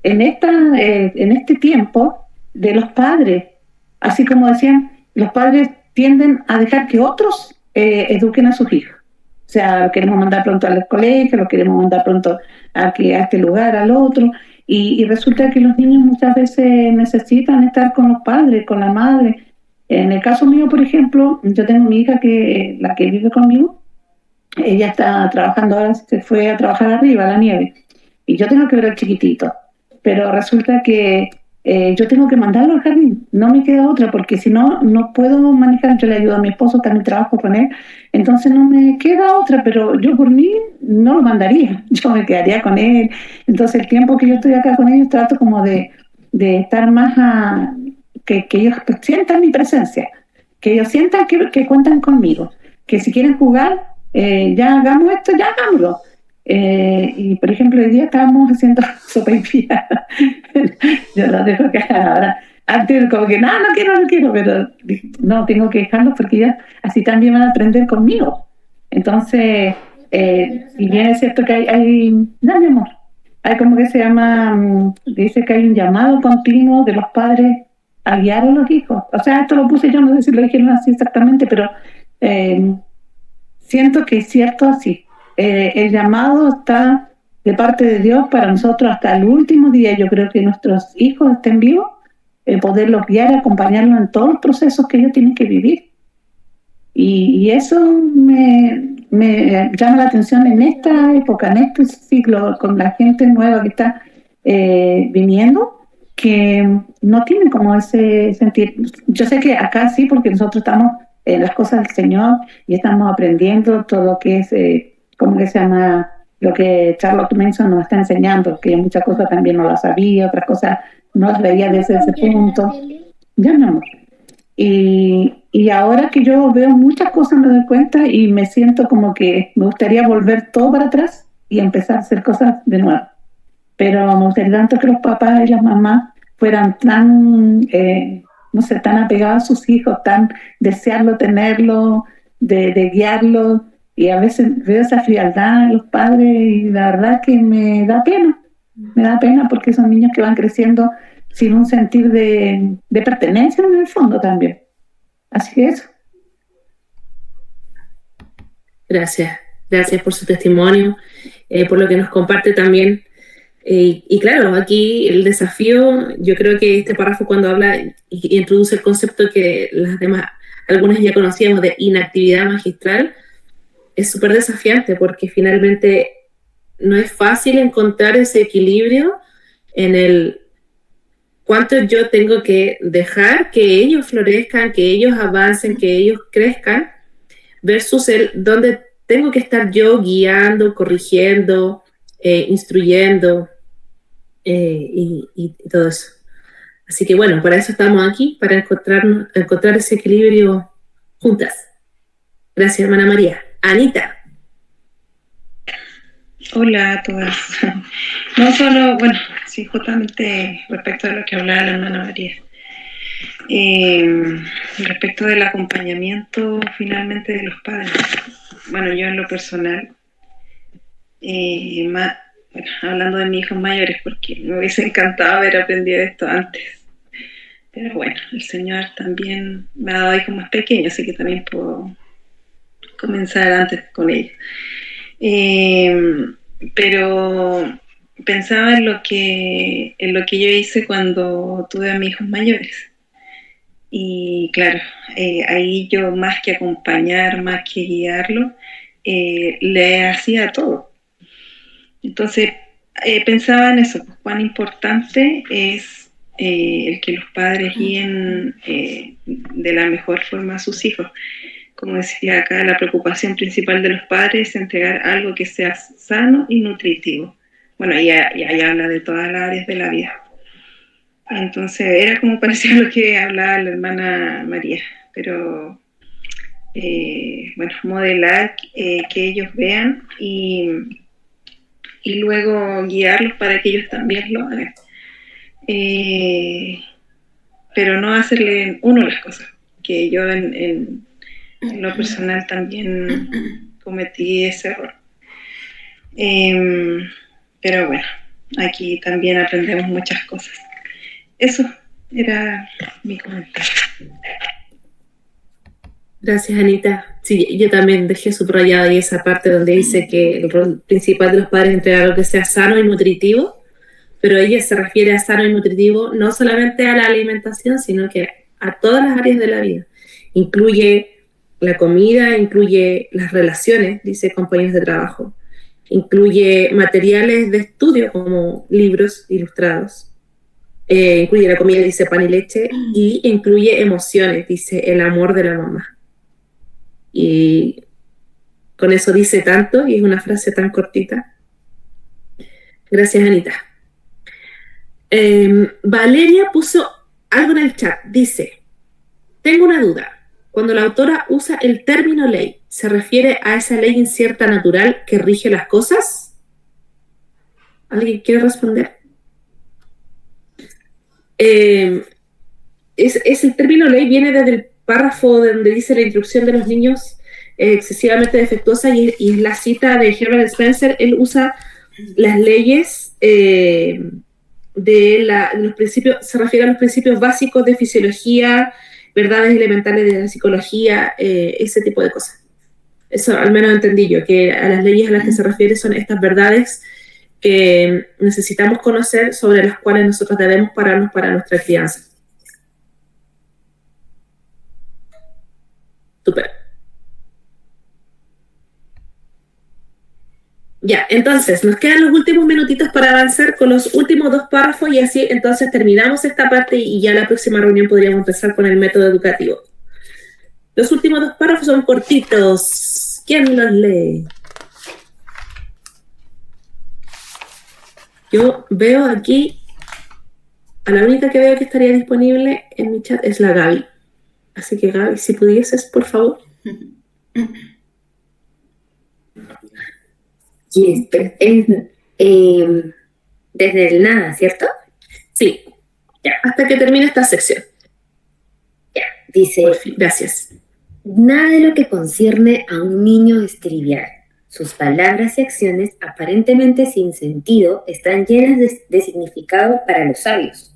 en este tiempo de los padres, así como decían, los padres tienden a dejar que otros eduquen a sus hijos. O sea, lo queremos mandar pronto al colegio, lo queremos mandar pronto a este lugar, al otro, y resulta que los niños muchas veces necesitan estar con los padres, con la madre. En el caso mío, por ejemplo, yo tengo mi hija la que vive conmigo, ella está trabajando ahora, se fue a trabajar arriba, a la nieve, y yo tengo que ver al chiquitito, pero resulta que yo tengo que mandarlo al jardín, no me queda otra, porque si no, no puedo manejar. Yo le ayudo a mi esposo, también trabajo con él, entonces no me queda otra, pero yo por mí no lo mandaría, yo me quedaría con él. Entonces el tiempo que yo estoy acá con ellos trato como de estar más que ellos sientan mi presencia, que ellos sientan que cuentan conmigo, que si quieren jugar, ya hagamos esto, ya hagámoslo. Y por ejemplo, hoy día estábamos haciendo sopaipilla. Yo lo dejo que ahora. Antes como que no quiero, pero no, tengo que dejarlos porque ya así también van a aprender conmigo. Entonces, si bien es cierto que no, mi amor, hay como que se llama, dice que hay un llamado continuo de los padres a guiar a los hijos. O sea, esto lo puse yo, no sé si lo dijeron así exactamente, pero siento que es cierto así. El llamado está de parte de Dios para nosotros hasta el último día. Yo creo que nuestros hijos estén vivos, poderlos guiar, acompañarlos en todos los procesos que ellos tienen que vivir. Y eso me llama la atención en esta época, en este siglo, con la gente nueva que está viniendo, que no tienen como ese sentir. Yo sé que acá sí, porque nosotros estamos en las cosas del Señor y estamos aprendiendo todo lo que es... ¿cómo que se llama? Lo que Charlotte Manson nos está enseñando, que muchas cosas también no las sabía, otras cosas no las veía desde ese punto. Ya, mi amor. Y ahora que yo veo muchas cosas me doy cuenta y me siento como que me gustaría volver todo para atrás y empezar a hacer cosas de nuevo. Pero me gustaría tanto que los papás y las mamás fueran tan, no sé, tan apegados a sus hijos, tan desearlo, tenerlo, de guiarlo. Y a veces veo esa frialdad en los padres y la verdad que me da pena porque son niños que van creciendo sin un sentir de pertenencia en el fondo también. Así que eso.
Gracias. Gracias por su testimonio, por lo que nos comparte también. Y claro, aquí el desafío, yo creo que este párrafo cuando habla y introduce el concepto que las demás, algunas ya conocíamos de inactividad magistral, es súper desafiante porque finalmente no es fácil encontrar ese equilibrio en el cuánto yo tengo que dejar que ellos florezcan, que ellos avancen, que ellos crezcan, versus el dónde tengo que estar yo guiando, corrigiendo, instruyendo y todo eso. Así que bueno, para eso estamos aquí, para encontrar ese equilibrio juntas. Gracias, hermana María. Anita.
Hola a todas. No solo, bueno, sí, justamente respecto a lo que hablaba la hermana María. Respecto del acompañamiento finalmente de los padres. Bueno, yo en lo personal, bueno, hablando de mis hijos mayores, porque me hubiese encantado haber aprendido esto antes. Pero bueno, el Señor también me ha dado hijos más pequeños, así que también puedo comenzar antes con ellos. Pero pensaba en lo que yo hice cuando tuve a mis hijos mayores. Y claro, ahí yo más que acompañar, más que guiarlo, le hacía todo. Entonces pensaba en eso, pues, cuán importante es el que los padres guíen de la mejor forma a sus hijos. Como decía acá, la preocupación principal de los padres es entregar algo que sea sano y nutritivo. Bueno, ahí habla de todas las áreas de la vida. Entonces, era como parecía lo que hablaba la hermana María, pero bueno, modelar que ellos vean y luego guiarlos para que ellos también lo hagan. Pero no hacerle uno las cosas, que yo en lo personal también cometí ese error. Pero bueno, aquí también aprendemos muchas cosas. Eso era mi comentario.
Gracias, Anita. Sí, yo también dejé subrayada ahí esa parte donde dice que el rol principal de los padres es entregar algo que sea sano y nutritivo, pero ella se refiere a sano y nutritivo no solamente a la alimentación, sino que a todas las áreas de la vida. Incluye la comida, incluye las relaciones, dice compañeros de trabajo, incluye materiales de estudio como libros ilustrados, incluye la comida, dice pan y leche, y incluye emociones, dice el amor de la mamá. Y con eso dice tanto y es una frase tan cortita. Gracias, Anita. Valeria puso algo en el chat, dice, tengo una duda. Cuando la autora usa el término ley, ¿se refiere a esa ley incierta natural que rige las cosas? ¿Alguien quiere responder? Es el término ley viene desde el párrafo donde dice la instrucción de los niños excesivamente defectuosa y es la cita de Herbert Spencer. Él usa las leyes de los principios, se refiere a los principios básicos de fisiología, verdades elementales de la psicología, ese tipo de cosas. Eso al menos entendí yo, que a las leyes a las que se refiere son estas verdades que necesitamos conocer, sobre las cuales nosotros debemos pararnos para nuestra crianza. Súper. Ya, entonces, nos quedan los últimos minutitos para avanzar con los últimos 2 párrafos y así entonces terminamos esta parte y ya la próxima reunión podríamos empezar con el método educativo. Los últimos 2 párrafos son cortitos. ¿Quién los lee? Yo veo aquí, a la única que veo que estaría disponible en mi chat es la Gaby. Así que Gaby, si pudieses, por favor.
Yes, desde el nada, ¿cierto?
Sí, ya, hasta que termine esta sección.
Ya, dice,
por fin, gracias.
Nada de lo que concierne a un niño es trivial. Sus palabras y acciones, aparentemente sin sentido, están llenas de significado para los sabios.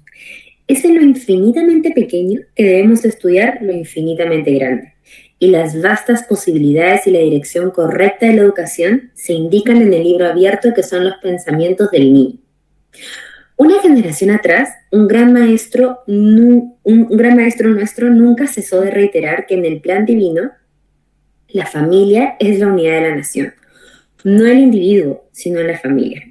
Es en lo infinitamente pequeño que debemos estudiar lo infinitamente grande. y las vastas posibilidades y la dirección correcta de la educación se indican en el libro abierto que son los pensamientos del niño. Una generación atrás, un gran maestro nuestro nunca cesó de reiterar que en el plan divino, la familia es la unidad de la nación, no el individuo, sino la familia.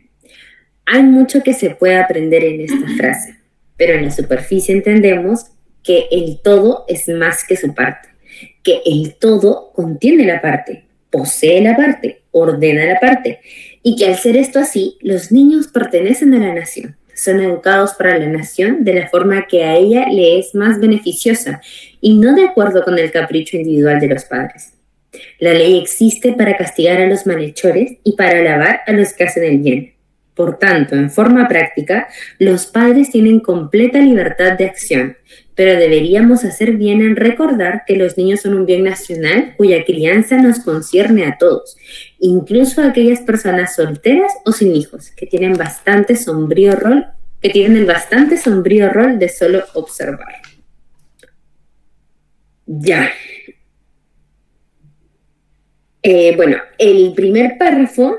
Hay mucho que se puede aprender en esta frase, pero en la superficie entendemos que el todo es más que su parte, que el todo contiene la parte, posee la parte, ordena la parte, y que al ser esto así, los niños pertenecen a la nación, son educados para la nación de la forma que a ella le es más beneficiosa y no de acuerdo con el capricho individual de los padres. La ley existe para castigar a los malhechores y para alabar a los que hacen el bien. Por tanto, en forma práctica, los padres tienen completa libertad de acción, pero deberíamos hacer bien en recordar que los niños son un bien nacional cuya crianza nos concierne a todos, incluso a aquellas personas solteras o sin hijos, que tienen el bastante sombrío rol de solo observar. Ya. Bueno, el primer párrafo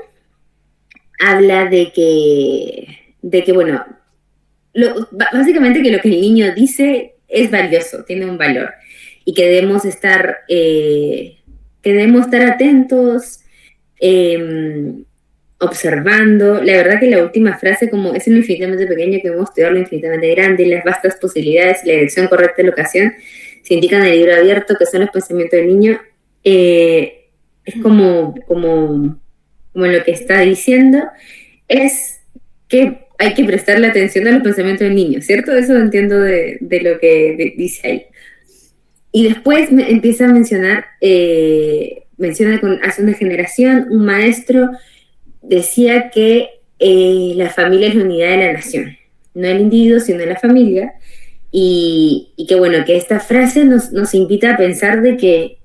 habla de que bueno, básicamente que lo que el niño dice es valioso, tiene un valor, y que debemos estar atentos, observando. La verdad que la última frase, como es lo infinitamente pequeño que debemos estudiar lo infinitamente grande, y las vastas posibilidades y la dirección correcta de la educación, se indican en el libro abierto, que son los pensamientos del niño, es como lo que está diciendo, es que hay que prestarle atención a los pensamientos del niño, ¿cierto? Eso entiendo de lo que dice ahí. Y después empieza a mencionar, hace una generación, un maestro decía que la familia es la unidad de la nación, no el individuo, sino la familia, y que bueno, que esta frase nos invita a pensar de que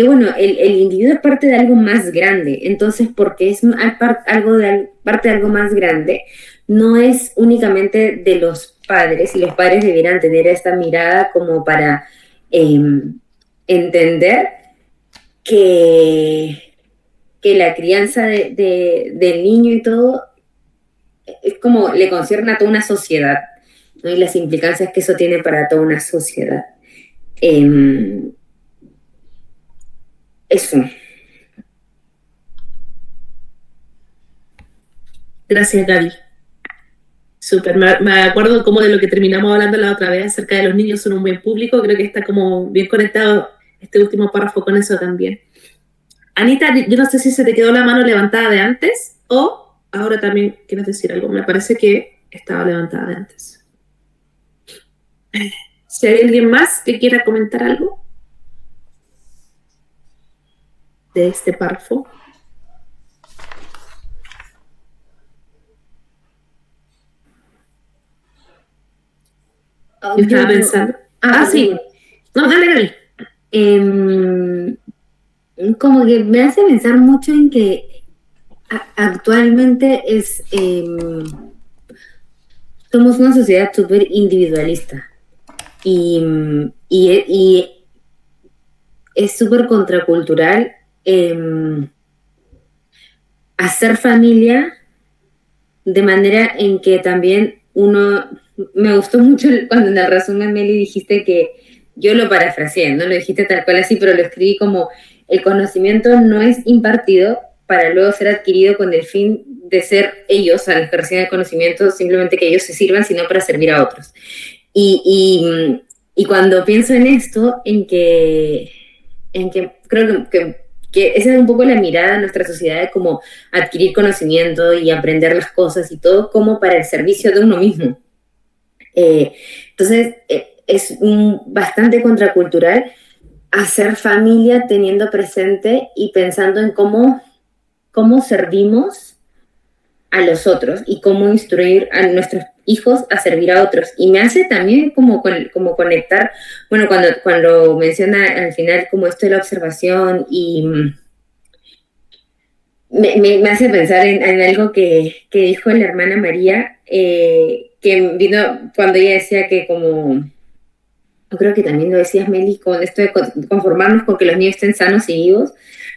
bueno, el individuo es parte de algo más grande, entonces porque es parte de algo más grande, no es únicamente de los padres, y los padres debieran tener esta mirada como para entender que la crianza del niño y todo es como le concierne a toda una sociedad, ¿no? Y las implicancias que eso tiene para toda una sociedad. Eso.
Gracias, Gaby. Súper, me acuerdo como de lo que terminamos hablando la otra vez acerca de los niños son un bien público, creo que está como bien conectado este último párrafo con eso también. Anita, yo no sé si se te quedó la mano levantada de antes o ahora también quieres decir algo, me parece que estaba levantada de antes. Si hay alguien más que quiera comentar algo de este párrafo. Yo estaba pensando. Sí. No, dale.
Como que me hace pensar mucho en que actualmente somos una sociedad súper individualista y es súper contracultural hacer familia de manera en que también me gustó mucho cuando en el resumen, Meli, dijiste que yo lo parafraseé, no lo dijiste tal cual así, pero lo escribí como el conocimiento no es impartido para luego ser adquirido con el fin de ser ellos a los que reciben el conocimiento, simplemente que ellos se sirvan, sino para servir a otros. Y cuando pienso en esto, en que creo que esa es un poco la mirada de nuestra sociedad, de cómo adquirir conocimiento y aprender las cosas y todo como para el servicio de uno mismo. Entonces, es bastante contracultural hacer familia teniendo presente y pensando en cómo servimos a los otros y cómo instruir a nuestros hijos a servir a otros. Y me hace también como conectar, bueno, cuando menciona al final como esto de la observación, y me hace pensar en algo que dijo la hermana María, que vino cuando ella decía que como yo creo que también lo decías, Meli, con esto de conformarnos con que los niños estén sanos y vivos.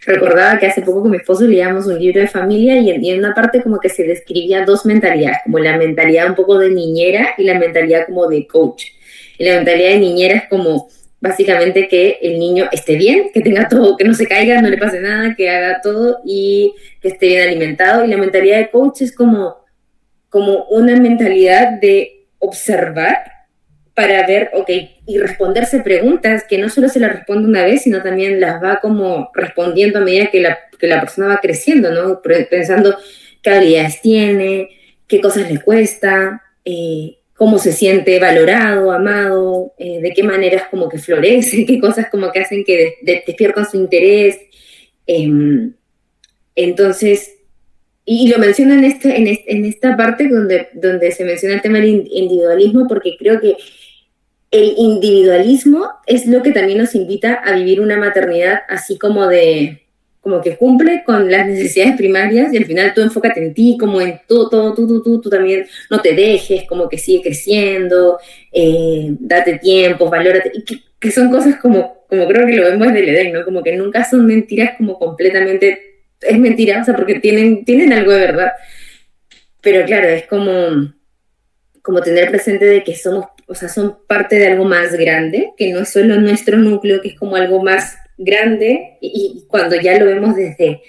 Recordaba que hace poco con mi esposo leíamos un libro de familia y en una parte como que se describía dos mentalidades, como la mentalidad un poco de niñera y la mentalidad como de coach. Y la mentalidad de niñera es como básicamente que el niño esté bien, que tenga todo, que no se caiga, no le pase nada, que haga todo y que esté bien alimentado. Y la mentalidad de coach es como una mentalidad de observar para ver, ok, y responderse preguntas que no solo se las responde una vez, sino también las va como respondiendo a medida que la persona va creciendo, ¿no? Pensando qué habilidades tiene, qué cosas le cuesta, cómo se siente valorado, amado, de qué maneras como que florece, qué cosas como que hacen que despiertan su interés. Entonces, y lo menciono en esta parte donde se menciona el tema del individualismo, porque creo que el individualismo es lo que también nos invita a vivir una maternidad así como que cumple con las necesidades primarias y al final tú enfócate en ti, como en tú también no te dejes, como que sigue creciendo, date tiempo, valórate, y que son cosas como creo que lo vemos desde el Edén, ¿no? Como que nunca son mentiras como completamente, es mentira, o sea, porque tienen algo de verdad, pero claro, es como tener presente de que somos, o sea, son parte de algo más grande, que no es solo nuestro núcleo, que es como algo más grande, y cuando ya lo vemos desde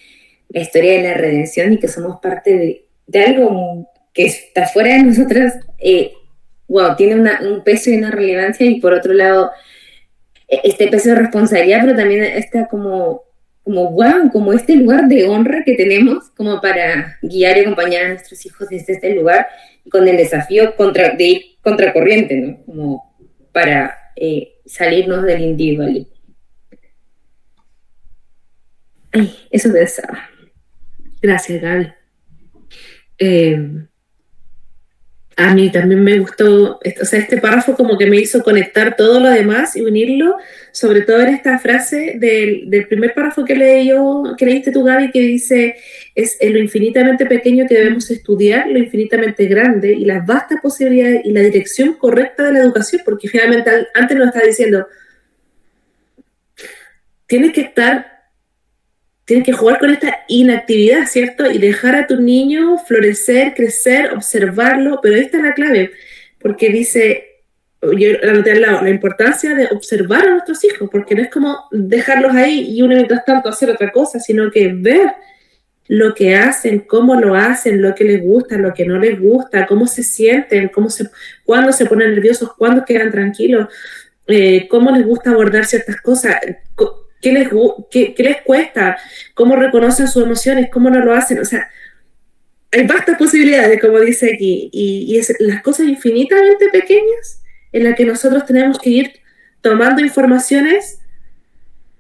la historia de la redención y que somos parte de algo que está fuera de nosotras, wow, tiene un peso y una relevancia, y por otro lado, este peso de responsabilidad, pero también está como wow, como este lugar de honra que tenemos como para guiar y acompañar a nuestros hijos desde este lugar, con el desafío de ir contracorriente, ¿no? Como para salirnos del individualismo. Ay, eso pensaba.
Gracias, Gaby. A mí también me gustó, o sea, este párrafo como que me hizo conectar todo lo demás y unirlo, sobre todo en esta frase del primer párrafo que leíste tú, Gaby, que dice, es en lo infinitamente pequeño que debemos estudiar, lo infinitamente grande y las vastas posibilidades y la dirección correcta de la educación, porque finalmente antes nos estaba diciendo, tienes que jugar con esta inactividad, ¿cierto? Y dejar a tu niño florecer, crecer, observarlo, pero esta es la clave, porque dice, yo anoté al lado, la importancia de observar a nuestros hijos, porque no es como dejarlos ahí y uno mientras tanto hacer otra cosa, sino que ver lo que hacen, cómo lo hacen, lo que les gusta, lo que no les gusta, cómo se sienten, cuándo se ponen nerviosos, cuándo quedan tranquilos, cómo les gusta abordar ciertas cosas, ¿qué les cuesta? ¿Cómo reconocen sus emociones? ¿Cómo no lo hacen? O sea, hay vastas posibilidades, como dice aquí, y es las cosas infinitamente pequeñas en las que nosotros tenemos que ir tomando informaciones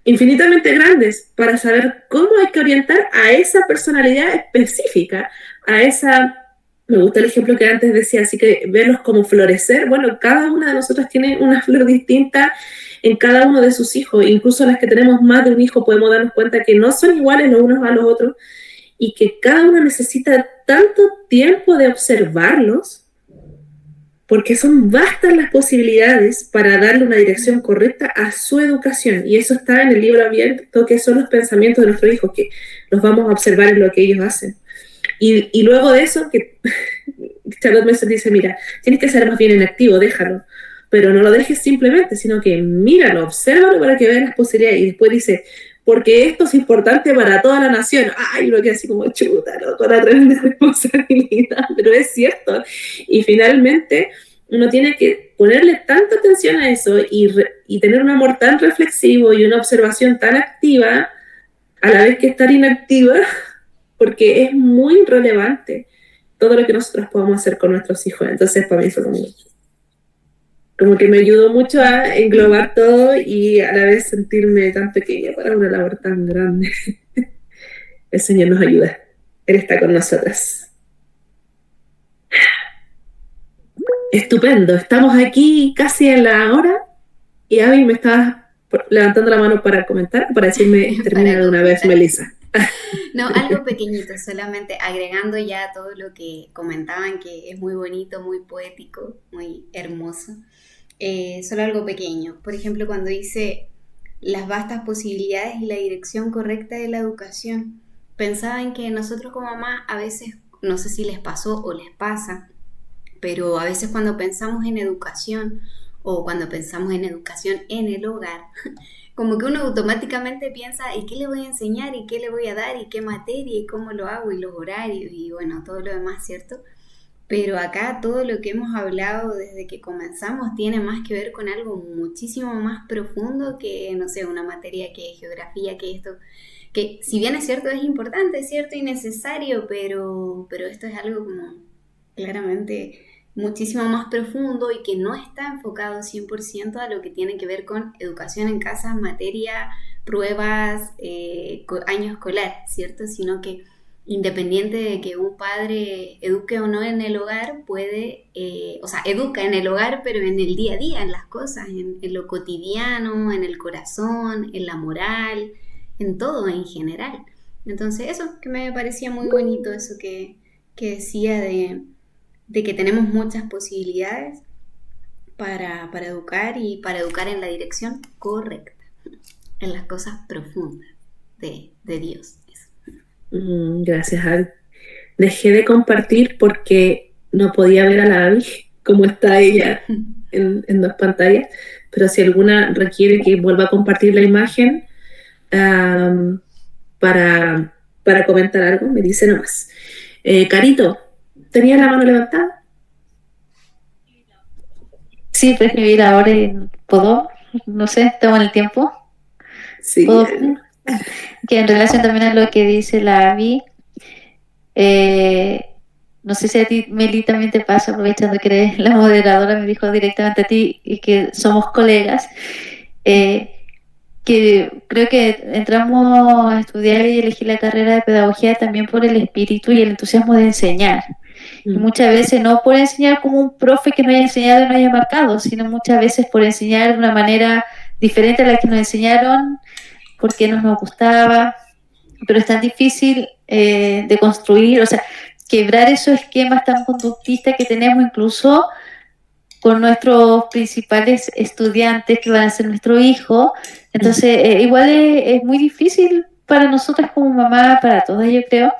infinitamente grandes para saber cómo hay que orientar a esa personalidad específica, me gusta el ejemplo que antes decía, así que verlos como florecer. Bueno, cada una de nosotras tiene una flor distinta en cada uno de sus hijos, incluso las que tenemos más de un hijo podemos darnos cuenta que no son iguales los unos a los otros y que cada uno necesita tanto tiempo de observarlos porque son vastas las posibilidades para darle una dirección correcta a su educación, y eso está en el libro abierto, que son los pensamientos de nuestros hijos, que los vamos a observar en lo que ellos hacen. Y luego de eso, que Charlotte Messer dice, mira, tienes que ser más bien inactivo, déjalo, pero no lo dejes simplemente, sino que míralo, obsérvalo para que veas las posibilidades, y después dice, porque esto es importante para toda la nación. Ay, uno queda así como chuta, ¿no? Con la tremenda responsabilidad, pero es cierto. Y finalmente uno tiene que ponerle tanta atención a eso y tener un amor tan reflexivo y una observación tan activa, a la vez que estar inactiva, porque es muy relevante todo lo que nosotros podamos hacer con nuestros hijos. Entonces, para mí fue como que me ayudó mucho a englobar todo y a la vez sentirme tan pequeña para una labor tan grande. El Señor nos ayuda. Él está con nosotras. Estupendo. Estamos aquí casi en la hora y Abby me estaba levantando la mano para comentar, para decirme termina de una vez, Melissa.
No, algo pequeñito, solamente agregando ya todo lo que comentaban, que es muy bonito, muy poético, muy hermoso. solo algo pequeño. Por ejemplo, cuando dice las vastas posibilidades y la dirección correcta de la educación, pensaba en que nosotros como mamá a veces, no sé si les pasó o les pasa, pero a veces cuando pensamos en educación o cuando pensamos en educación en el hogar, como que uno automáticamente piensa, ¿y qué le voy a enseñar? ¿Y qué le voy a dar? ¿Y qué materia? ¿Y cómo lo hago? Y los horarios y bueno, todo lo demás, ¿cierto? Pero acá todo lo que hemos hablado desde que comenzamos tiene más que ver con algo muchísimo más profundo que, no sé, una materia que es geografía, que esto, que si bien es cierto, es importante, es cierto y necesario, pero esto es algo como claramente muchísimo más profundo y que no está enfocado 100% a lo que tiene que ver con educación en casa, materia, pruebas, año escolar, ¿cierto? Sino que independiente de que un padre eduque o no en el hogar, puede, o sea, educa en el hogar, pero en el día a día, en las cosas, en lo cotidiano, en el corazón, en la moral, en todo en general. Entonces eso, que me parecía muy bonito, eso que decía de que tenemos muchas posibilidades para educar y para educar en la dirección correcta, en las cosas profundas de Dios.
Gracias, Abby. Dejé de compartir porque no podía ver a la Abby como está ella en dos pantallas, pero si alguna requiere que vuelva a compartir la imagen para comentar algo, me dice nomás. Carito, ¿tenías la mano levantada?
Sí, preferir ahora. ¿Puedo? No sé, tengo el tiempo.
Sí.
¿Puedo? Que en relación también a lo que dice la Abby, no sé si a ti, Meli, también te pasa, aprovechando que eres la moderadora, me dijo directamente a ti y que somos colegas, que creo que entramos a estudiar y elegir la carrera de pedagogía también por el espíritu y el entusiasmo de enseñar. Y muchas veces no por enseñar como un profe que no haya enseñado y no haya marcado, sino muchas veces por enseñar de una manera diferente a la que nos enseñaron, porque no nos gustaba, pero es tan difícil de construir, o sea, quebrar esos esquemas tan conductistas que tenemos incluso con nuestros principales estudiantes que van a ser nuestros hijos. Entonces, igual es muy difícil para nosotras como mamá, para todas yo creo.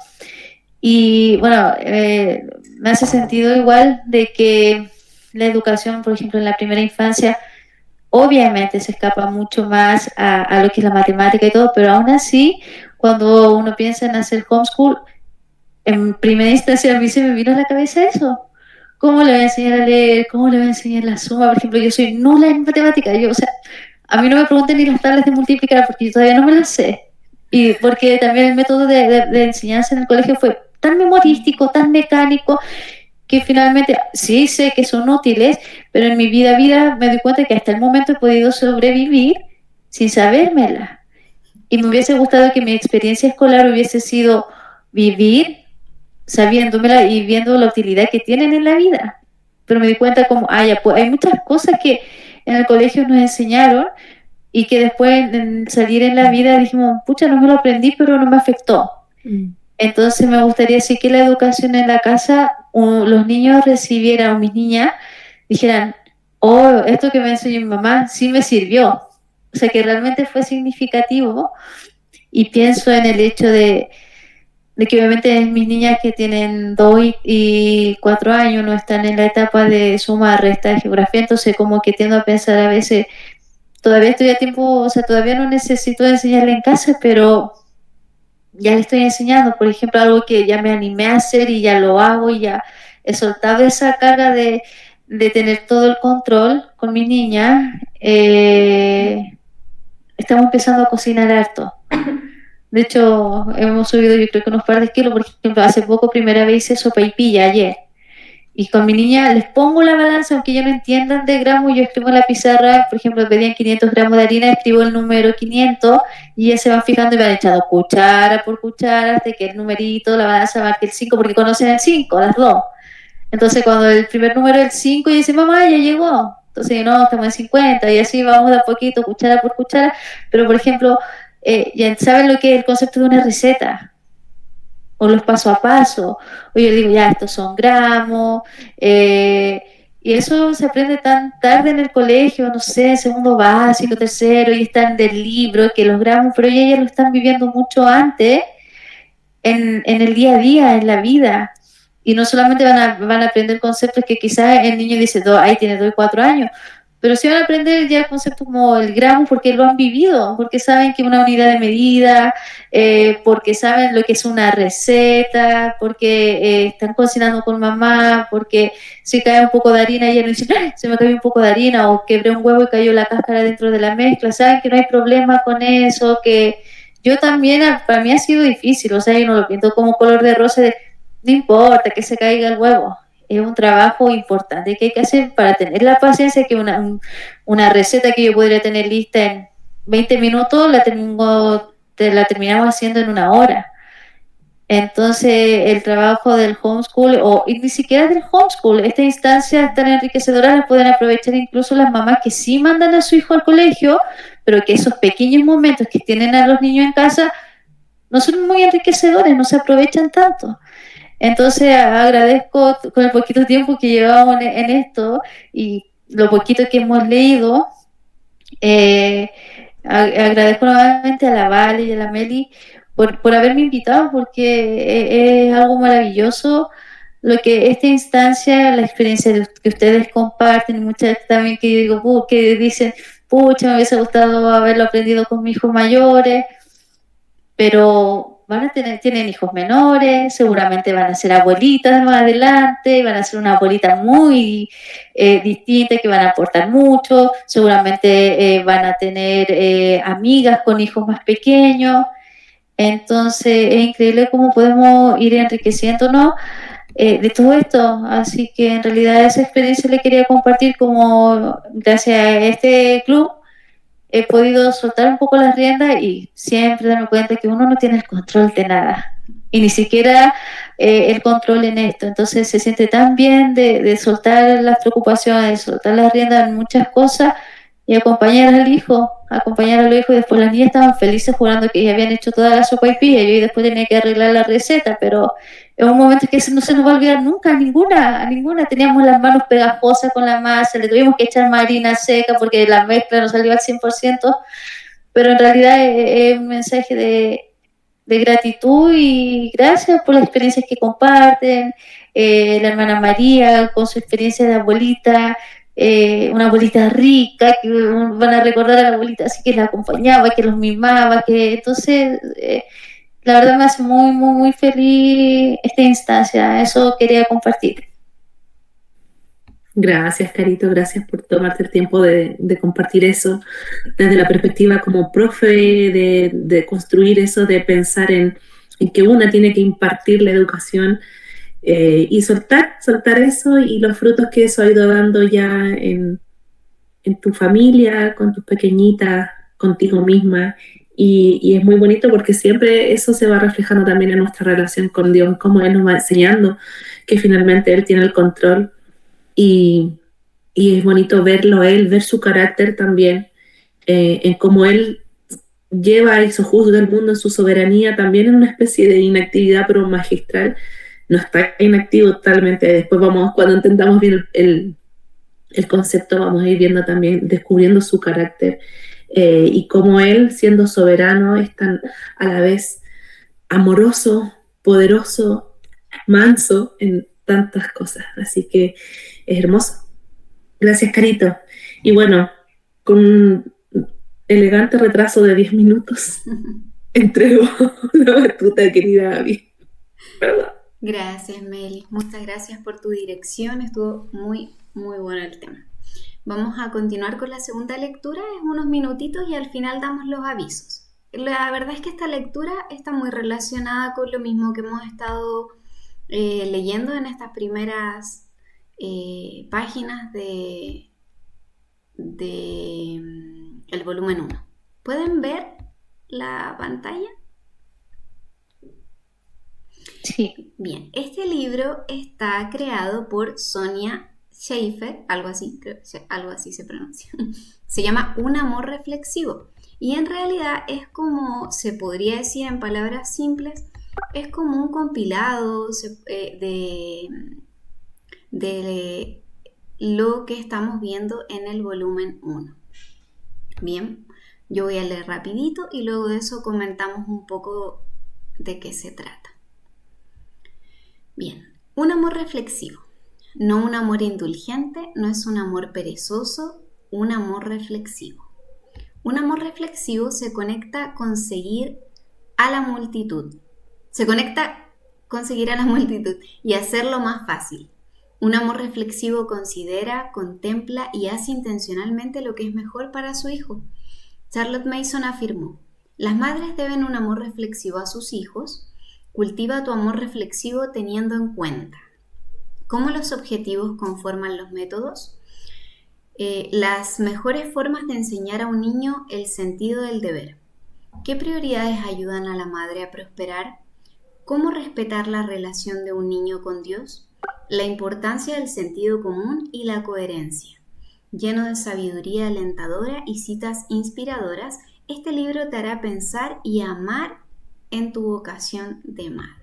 Y bueno, me hace sentido igual de que la educación, por ejemplo, en la primera infancia, obviamente se escapa mucho más a lo que es la matemática y todo, pero aún así, cuando uno piensa en hacer homeschool, en primera instancia a mí se me vino a la cabeza eso. ¿Cómo le voy a enseñar a leer? ¿Cómo le voy a enseñar la suma? Por ejemplo, yo soy nula en matemática. Yo, o sea, a mí no me pregunten ni las tablas de multiplicar porque yo todavía no me las sé. Y porque también el método de enseñanza en el colegio fue tan memorístico, tan mecánico, que finalmente sí sé que son útiles, pero en mi vida me doy cuenta que hasta el momento he podido sobrevivir sin sabérmela. Y me hubiese gustado que mi experiencia escolar hubiese sido vivir sabiéndomela y viendo la utilidad que tienen en la vida. Pero me di cuenta como, ya, pues hay muchas cosas que en el colegio nos enseñaron y que después en salir en la vida dijimos, pucha, no me lo aprendí, pero no me afectó. Entonces me gustaría sí que la educación en la casa, los niños recibieran, o mis niñas, dijeran, oh, esto que me enseñó mi mamá sí me sirvió. O sea, que realmente fue significativo. Y pienso en el hecho de que obviamente mis niñas que tienen 2 y 4 años no están en la etapa de suma, resta, geografía, entonces como que tiendo a pensar a veces, todavía estoy a tiempo, o sea, todavía no necesito enseñarle en casa, pero ya le estoy enseñando, por ejemplo, algo que ya me animé a hacer y ya lo hago y ya he soltado esa carga de tener todo el control con mi niña. Estamos empezando a cocinar harto. De hecho, hemos subido yo creo que unos par de kilos. Por ejemplo, hace poco primera vez hice sopaipilla ayer. Y con mi niña les pongo la balanza, aunque ya no entiendan de gramos, yo escribo en la pizarra, por ejemplo, pedían 500 gramos de harina, escribo el número 500 y ya se van fijando y van echando cuchara por cuchara hasta que el numerito, la balanza marque el 5, porque conocen el 5, las dos. Entonces, cuando el primer número es el 5, y dice, mamá, ya llegó. Entonces, no, estamos en 50 y así vamos de a poquito, cuchara por cuchara. Pero, por ejemplo, ya saben lo que es el concepto de una receta o los paso a paso, o yo digo, ya, estos son gramos, Y eso se aprende tan tarde en el colegio, no sé, segundo básico, tercero, y están del libro, que los gramos, pero ellas lo están viviendo mucho antes en el día a día, en la vida. Y no solamente van a aprender conceptos que quizás el niño dice, ahí tiene 2 y 4 años, pero sí van a aprender ya conceptos como el gramo porque lo han vivido, porque saben que es una unidad de medida, porque saben lo que es una receta, porque están cocinando con mamá, porque si cae un poco de harina, ella no dice, ¡ay, se me cayó un poco de harina! O quebré un huevo y cayó la cáscara dentro de la mezcla. Saben que no hay problema con eso, que yo también, para mí ha sido difícil, o sea, yo no lo pinto como color de rosa de, no importa que se caiga el huevo, es un trabajo importante que hay que hacer para tener la paciencia que una receta que yo podría tener lista en 20 minutos, la terminamos haciendo en 1 hora. Entonces, el trabajo del homeschool, y ni siquiera del homeschool, esta instancia tan enriquecedora la pueden aprovechar incluso las mamás que sí mandan a su hijo al colegio, pero que esos pequeños momentos que tienen a los niños en casa no son muy enriquecedores, no se aprovechan tanto. Entonces, agradezco con el poquito tiempo que llevamos en esto y lo poquito que hemos leído. Agradezco nuevamente a la Vale y a la Meli por haberme invitado, porque es algo maravilloso lo que esta instancia, la experiencia que ustedes comparten, muchas también que digo, que dicen, pucha, me hubiese gustado haberlo aprendido con mis hijos mayores, pero tienen hijos menores, seguramente van a ser abuelitas más adelante, van a ser una abuelita muy distinta, que van a aportar mucho, seguramente van a tener amigas con hijos más pequeños. Entonces es increíble cómo podemos ir enriqueciéndonos de todo esto, así que en realidad esa experiencia le quería compartir, como gracias a este club he podido soltar un poco las riendas y siempre darme cuenta que uno no tiene el control de nada, y ni siquiera el control en esto. Entonces se siente tan bien de soltar las preocupaciones, de soltar las riendas en muchas cosas y acompañar a los hijos. Y después las niñas estaban felices jugando que ya habían hecho toda la sopaipilla, yo y después tenía que arreglar la receta, pero es un momento que no se nos va a olvidar nunca, a ninguna. Teníamos las manos pegajosas con la masa, le tuvimos que echar harina seca porque la mezcla no salió al 100%, pero en realidad es un mensaje de gratitud y gracias por las experiencias que comparten. La hermana María con su experiencia de abuelita, una abuelita rica, que van a recordar a la abuelita así, que la acompañaba, que los mimaba, que entonces la verdad me hace muy, muy, muy feliz esta instancia. Eso quería compartir.
Gracias, Carito, gracias por tomarte el tiempo de compartir eso desde la perspectiva como profe, de construir eso, de pensar en que una tiene que impartir la educación y soltar eso y los frutos que eso ha ido dando ya en tu familia, con tus pequeñitas, contigo misma. Y es muy bonito porque siempre eso se va reflejando también en nuestra relación con Dios, cómo Él nos va enseñando que finalmente Él tiene el control. Y es bonito verlo Él, ver su carácter también, en cómo Él lleva y sojuzga el mundo en su soberanía, también en una especie de inactividad pero magistral. No está inactivo totalmente. Después cuando entendamos bien el concepto, vamos a ir viendo también, descubriendo su carácter, y cómo Él, siendo soberano, es tan a la vez amoroso, poderoso, manso en tantas cosas. Así que es hermoso. Gracias, Carito. Y bueno, con un elegante retraso de 10 minutos, entrego la batuta, querida Abby. Perdón.
Gracias, Meli. Muchas gracias por tu dirección. Estuvo muy, muy bueno el tema. Vamos a continuar con la segunda lectura en unos minutitos y al final damos los avisos. La verdad es que esta lectura está muy relacionada con lo mismo que hemos estado leyendo en estas primeras páginas de el volumen 1. ¿Pueden ver la pantalla?
Sí.
Bien, este libro está creado por Sonia Schaefer, algo así se pronuncia. Se llama Un amor reflexivo y en realidad es como, se podría decir en palabras simples, es como un compilado de lo que estamos viendo en el volumen 1. Bien, yo voy a leer rapidito y luego de eso comentamos un poco de qué se trata. Bien, un amor reflexivo, no un amor indulgente, no es un amor perezoso, un amor reflexivo. Un amor reflexivo se conecta con seguir a la multitud. Se conecta con seguir a la multitud y hacerlo más fácil. Un amor reflexivo considera, contempla y hace intencionalmente lo que es mejor para su hijo. Charlotte Mason afirmó: las madres deben un amor reflexivo a sus hijos. Cultiva tu amor reflexivo teniendo en cuenta cómo los objetivos conforman los métodos, las mejores formas de enseñar a un niño el sentido del deber, qué prioridades ayudan a la madre a prosperar, cómo respetar la relación de un niño con Dios, la importancia del sentido común y la coherencia. Lleno de sabiduría alentadora y citas inspiradoras, este libro te hará pensar y amar en tu vocación de madre.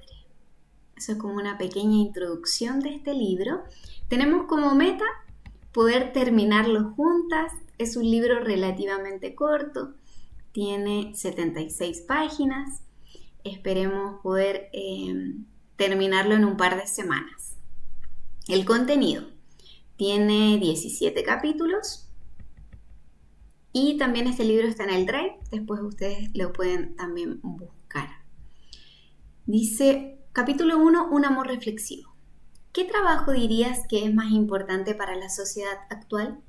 Eso es como una pequeña introducción de este libro. Tenemos como meta poder terminarlo juntas. Es un libro relativamente corto, tiene 76 páginas. Esperemos poder terminarlo en un par de semanas. El contenido tiene 17 capítulos y también este libro está en el Drive. Después ustedes lo pueden también buscar. Dice, capítulo 1, un amor reflexivo. ¿Qué trabajo dirías que es más importante para la sociedad actual?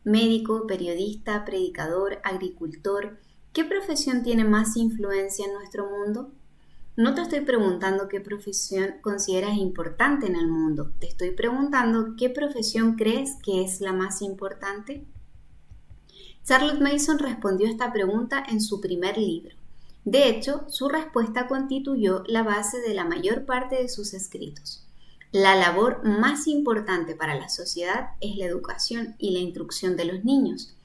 Médico, periodista, predicador, agricultor. ¿Qué profesión tiene más influencia en nuestro mundo? No te estoy preguntando qué profesión consideras importante en el mundo. Te estoy preguntando qué profesión crees que es la más importante. Charlotte Mason respondió esta pregunta en su primer libro. De hecho, su respuesta constituyó la base de la mayor parte de sus escritos. La labor más importante para la sociedad es la educación y la instrucción de los niños.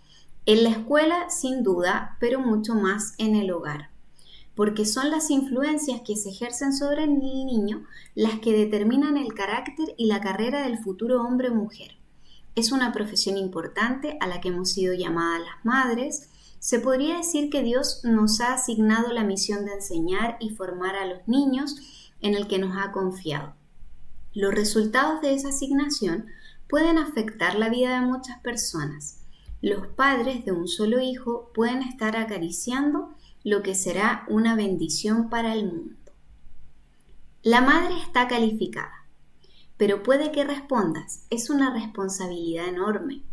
En la escuela, sin duda, pero mucho más en el hogar. Porque son las influencias que se ejercen sobre el niño las que determinan el carácter y la carrera del futuro hombre o mujer. Es una profesión importante a la que hemos sido llamadas las madres. Se podría decir que Dios nos ha asignado la misión de enseñar y formar a los niños en el que nos ha confiado. Los resultados de esa asignación pueden afectar la vida de muchas personas. Los padres de un solo hijo pueden estar acariciando lo que será una bendición para el mundo. La madre está calificada, pero puede que respondas, es una responsabilidad enorme.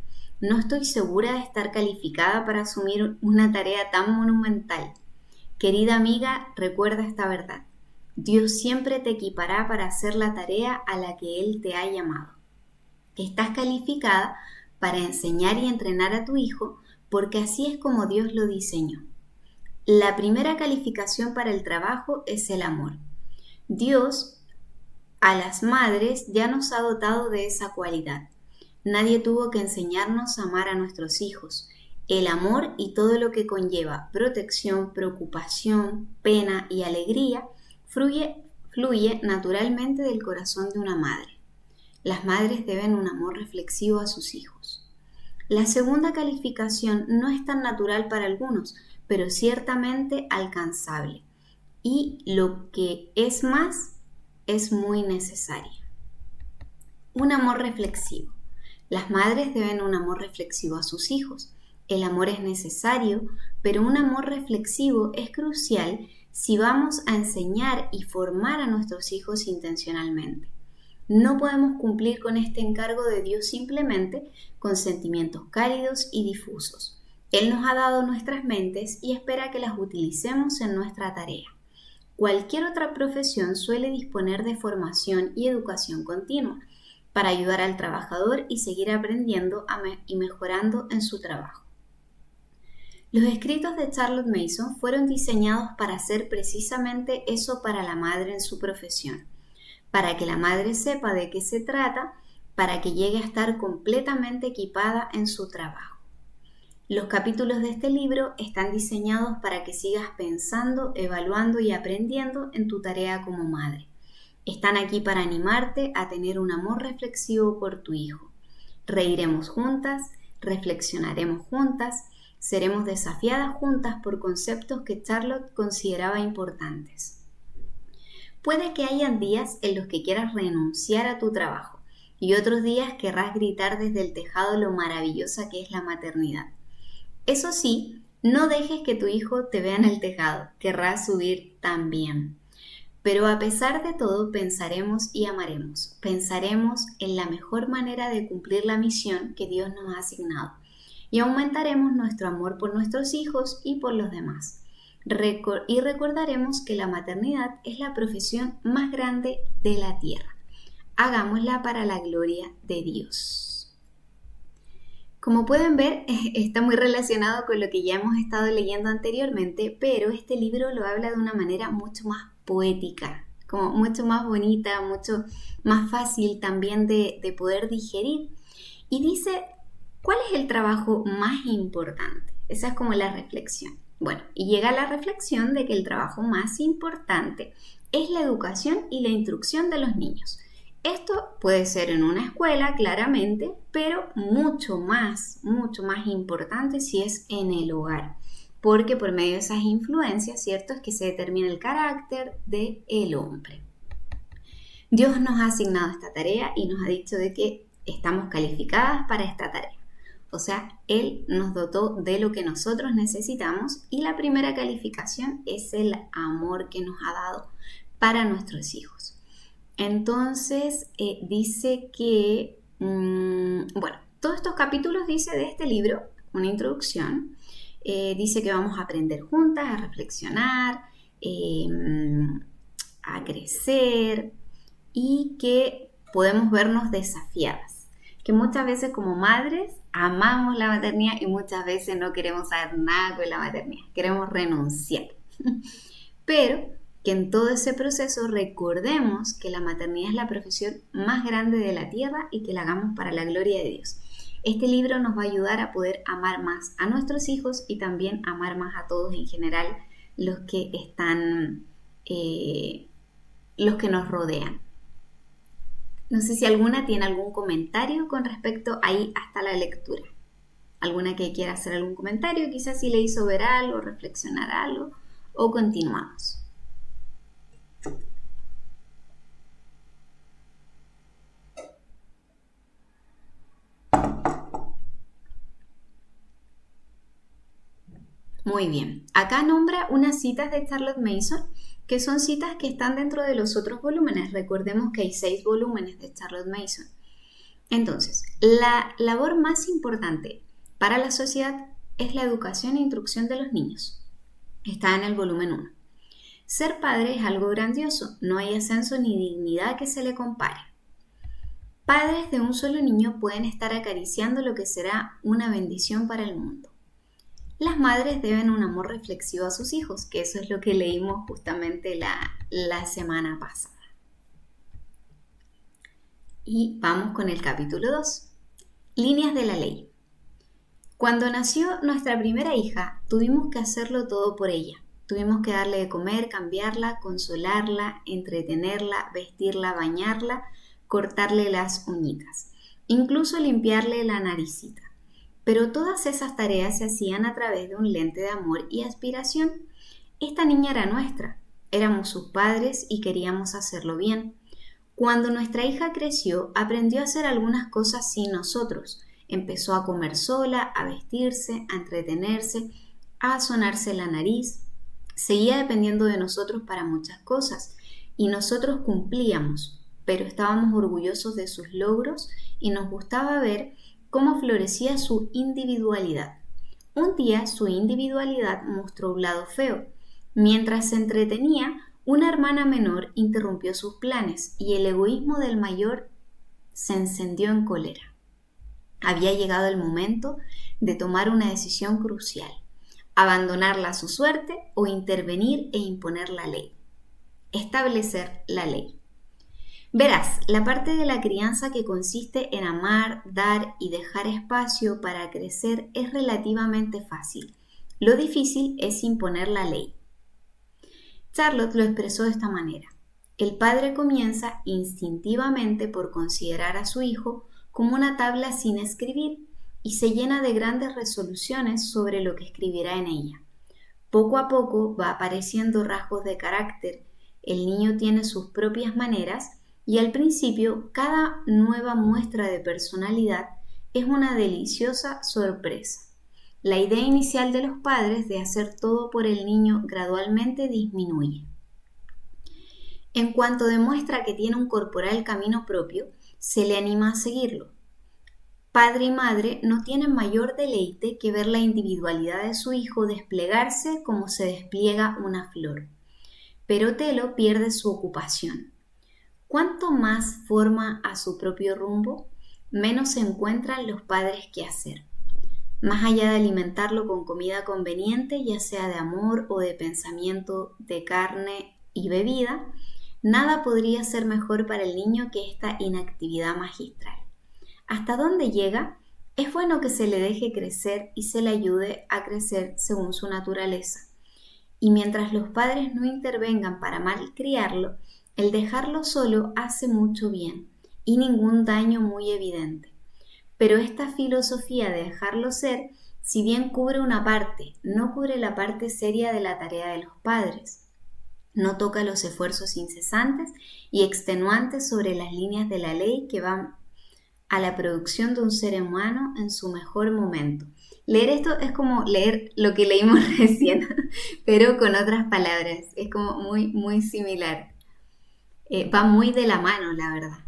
No estoy segura de estar calificada para asumir una tarea tan monumental. Querida amiga, recuerda esta verdad. Dios siempre te equipará para hacer la tarea a la que Él te ha llamado. Estás calificada para enseñar y entrenar a tu hijo porque así es como Dios lo diseñó. La primera calificación para el trabajo es el amor. Dios a las madres ya nos ha dotado de esa cualidad. Nadie tuvo que enseñarnos a amar a nuestros hijos. El amor y todo lo que conlleva protección, preocupación, pena y alegría fluye naturalmente del corazón de una madre. Las madres deben un amor reflexivo a sus hijos. La segunda calificación no es tan natural para algunos, pero ciertamente alcanzable. Y lo que es más, es muy necesaria. Un amor reflexivo. Las madres deben un amor reflexivo a sus hijos. El amor es necesario, pero un amor reflexivo es crucial si vamos a enseñar y formar a nuestros hijos intencionalmente. No podemos cumplir con este encargo de Dios simplemente con sentimientos cálidos y difusos. Él nos ha dado nuestras mentes y espera que las utilicemos en nuestra tarea. Cualquier otra profesión suele disponer de formación y educación continua para ayudar al trabajador y seguir aprendiendo y mejorando en su trabajo. Los escritos de Charlotte Mason fueron diseñados para hacer precisamente eso para la madre en su profesión, para que la madre sepa de qué se trata, para que llegue a estar completamente equipada en su trabajo. Los capítulos de este libro están diseñados para que sigas pensando, evaluando y aprendiendo en tu tarea como madre. Están aquí para animarte a tener un amor reflexivo por tu hijo. Reiremos juntas, reflexionaremos juntas, seremos desafiadas juntas por conceptos que Charlotte consideraba importantes. Puede que hayan días en los que quieras renunciar a tu trabajo y otros días querrás gritar desde el tejado lo maravillosa que es la maternidad. Eso sí, no dejes que tu hijo te vea en el tejado, querrás subir también. Pero a pesar de todo, pensaremos y amaremos. Pensaremos en la mejor manera de cumplir la misión que Dios nos ha asignado. Y aumentaremos nuestro amor por nuestros hijos y por los demás. Y recordaremos que la maternidad es la profesión más grande de la tierra. Hagámosla para la gloria de Dios. Como pueden ver, está muy relacionado con lo que ya hemos estado leyendo anteriormente, pero este libro lo habla de una manera mucho más poética, como mucho más bonita, mucho más fácil también de poder digerir. Y dice, ¿cuál es el trabajo más importante? Esa es como la reflexión. Bueno, y llega a la reflexión de que el trabajo más importante es la educación y la instrucción de los niños. Esto puede ser en una escuela, claramente, pero mucho más importante si es en el hogar. Porque por medio de esas influencias, ¿cierto?, es que se determina el carácter del hombre. Dios nos ha asignado esta tarea y nos ha dicho de que estamos calificadas para esta tarea. O sea, Él nos dotó de lo que nosotros necesitamos y la primera calificación es el amor que nos ha dado para nuestros hijos. Entonces, dice que, todos estos capítulos dice de este libro, una introducción, dice que vamos a aprender juntas, a reflexionar, a crecer y que podemos vernos desafiadas. Que muchas veces como madres amamos la maternidad y muchas veces no queremos saber nada con la maternidad, queremos renunciar. Pero que en todo ese proceso recordemos que la maternidad es la profesión más grande de la tierra y que la hagamos para la gloria de Dios. Este libro nos va a ayudar a poder amar más a nuestros hijos y también amar más a todos en general, los que están, los que nos rodean. No sé si alguna tiene algún comentario con respecto ahí hasta la lectura. ¿Alguna que quiera hacer algún comentario? Quizás si le hizo ver algo, reflexionar algo, o continuamos. Muy bien. Acá nombra unas citas de Charlotte Mason, que son citas que están dentro de los otros volúmenes. Recordemos que hay 6 volúmenes de Charlotte Mason. Entonces, la labor más importante para la sociedad es la educación e instrucción de los niños. Está en el volumen 1. Ser padre es algo grandioso, no hay ascenso ni dignidad que se le compare. Padres de un solo niño pueden estar acariciando lo que será una bendición para el mundo. Las madres deben un amor reflexivo a sus hijos, que eso es lo que leímos justamente la semana pasada. Y vamos con el capítulo 2. Líneas de la ley. Cuando nació nuestra primera hija, tuvimos que hacerlo todo por ella. Tuvimos que darle de comer, cambiarla, consolarla, entretenerla, vestirla, bañarla, cortarle las uñitas, incluso limpiarle la naricita. Pero todas esas tareas se hacían a través de un lente de amor y aspiración. Esta niña era nuestra, éramos sus padres y queríamos hacerlo bien. Cuando nuestra hija creció, aprendió a hacer algunas cosas sin nosotros. Empezó a comer sola, a vestirse, a entretenerse, a sonarse la nariz. Seguía dependiendo de nosotros para muchas cosas y nosotros cumplíamos, pero estábamos orgullosos de sus logros y nos gustaba ver cómo florecía su individualidad. Un día su individualidad mostró un lado feo. Mientras se entretenía, una hermana menor interrumpió sus planes y el egoísmo del mayor se encendió en cólera. Había llegado el momento de tomar una decisión crucial: abandonarla a su suerte o intervenir e imponer la ley. Establecer la ley. Verás, la parte de la crianza que consiste en amar, dar y dejar espacio para crecer es relativamente fácil. Lo difícil es imponer la ley. Charlotte lo expresó de esta manera: el padre comienza instintivamente por considerar a su hijo como una tabla sin escribir y se llena de grandes resoluciones sobre lo que escribirá en ella. Poco a poco va apareciendo rasgos de carácter, el niño tiene sus propias maneras y al principio cada nueva muestra de personalidad es una deliciosa sorpresa. La idea inicial de los padres de hacer todo por el niño gradualmente disminuye. En cuanto demuestra que tiene un corporal camino propio, se le anima a seguirlo. Padre y madre no tienen mayor deleite que ver la individualidad de su hijo desplegarse como se despliega una flor. Pero Telo pierde su ocupación. Cuanto más forma a su propio rumbo, menos se encuentran los padres que hacer. Más allá de alimentarlo con comida conveniente, ya sea de amor o de pensamiento, de carne y bebida, nada podría ser mejor para el niño que esta inactividad magistral. ¿Hasta dónde llega? Es bueno que se le deje crecer y se le ayude a crecer según su naturaleza. Y mientras los padres no intervengan para malcriarlo, el dejarlo solo hace mucho bien y ningún daño muy evidente. Pero esta filosofía de dejarlo ser, si bien cubre una parte, no cubre la parte seria de la tarea de los padres. No toca los esfuerzos incesantes y extenuantes sobre las líneas de la ley que van a la producción de un ser humano en su mejor momento. Leer esto es como leer lo que leímos recién, pero con otras palabras. Es como muy similar. Va muy de la mano, la verdad.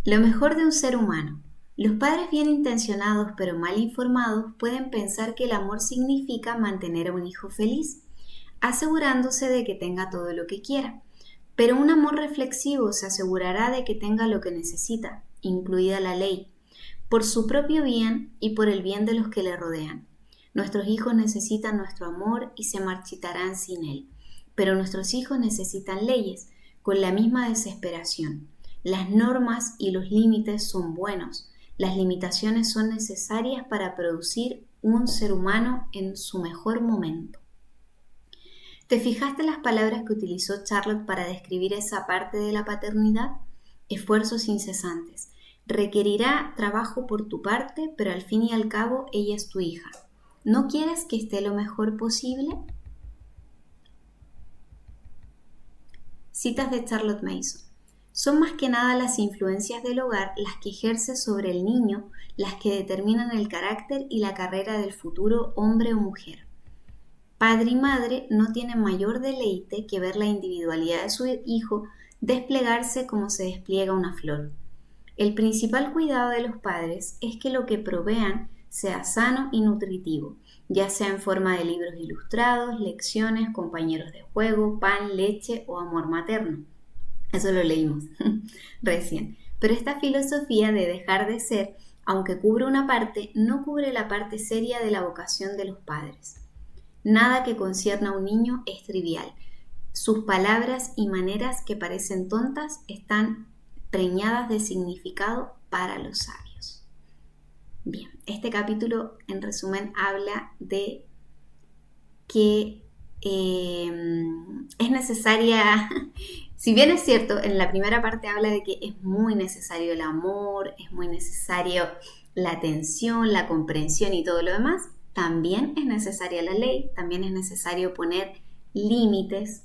Lo mejor de un ser humano. Los padres bien intencionados pero mal informados pueden pensar que el amor significa mantener a un hijo feliz, asegurándose de que tenga todo lo que quiera. Pero un amor reflexivo se asegurará de que tenga lo que necesita, incluida la ley, por su propio bien y por el bien de los que le rodean. Nuestros hijos necesitan nuestro amor y se marchitarán sin él, pero nuestros hijos necesitan leyes, con la misma desesperación. Las normas y los límites son buenos, las limitaciones son necesarias para producir un ser humano en su mejor momento. ¿Te fijaste en las palabras que utilizó Charlotte para describir esa parte de la paternidad? Esfuerzos incesantes. Requerirá trabajo por tu parte, pero al fin y al cabo ella es tu hija. ¿No quieres que esté lo mejor posible? Citas de Charlotte Mason. Son más que nada las influencias del hogar las que ejerce sobre el niño las que determinan el carácter y la carrera del futuro hombre o mujer. Padre y madre no tienen mayor deleite que ver la individualidad de su hijo desplegarse como se despliega una flor. El principal cuidado de los padres es que lo que provean sea sano y nutritivo, ya sea en forma de libros ilustrados, lecciones, compañeros de juego, pan, leche o amor materno. Eso lo leímos recién. Pero esta filosofía de dejar de ser, aunque cubre una parte, no cubre la parte seria de la vocación de los padres. Nada que concierne a un niño es trivial. Sus palabras y maneras que parecen tontas están preñadas de significado para los sabios. Bien, este capítulo en resumen habla de que es necesaria, si bien es cierto, en la primera parte habla de que es muy necesario el amor, es muy necesario la atención, la comprensión y todo lo demás, también es necesaria la ley, también es necesario poner límites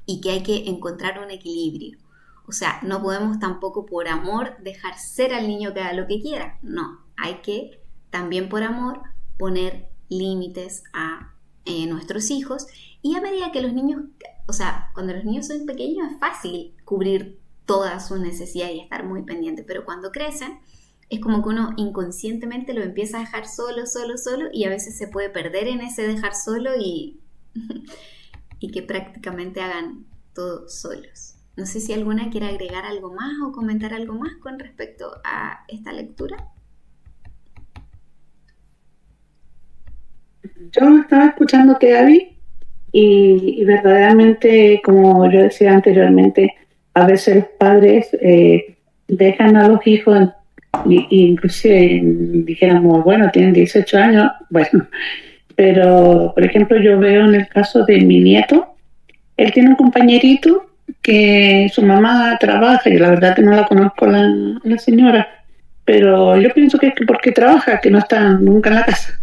y que hay que encontrar un equilibrio. O sea, no podemos tampoco por amor dejar ser al niño que haga lo que quiera. No, hay que también por amor poner límites a nuestros hijos. Y a medida que los niños, o sea, cuando los niños son pequeños es fácil cubrir todas sus necesidades y estar muy pendiente, pero cuando crecen es como que uno inconscientemente lo empieza a dejar solo y a veces se puede perder en ese dejar solo y que prácticamente hagan todo solos. No sé si alguna quiere agregar algo más o comentar algo más con respecto a esta lectura.
Yo estaba escuchándote, Gaby, y verdaderamente, como yo decía anteriormente, a veces los padres dejan a los hijos, inclusive dijéramos, bueno, tienen 18 años, bueno, pero por ejemplo yo veo en el caso de mi nieto, él tiene un compañerito que su mamá trabaja, y la verdad que no la conozco la señora, pero yo pienso que es que porque trabaja, que no está nunca en la casa.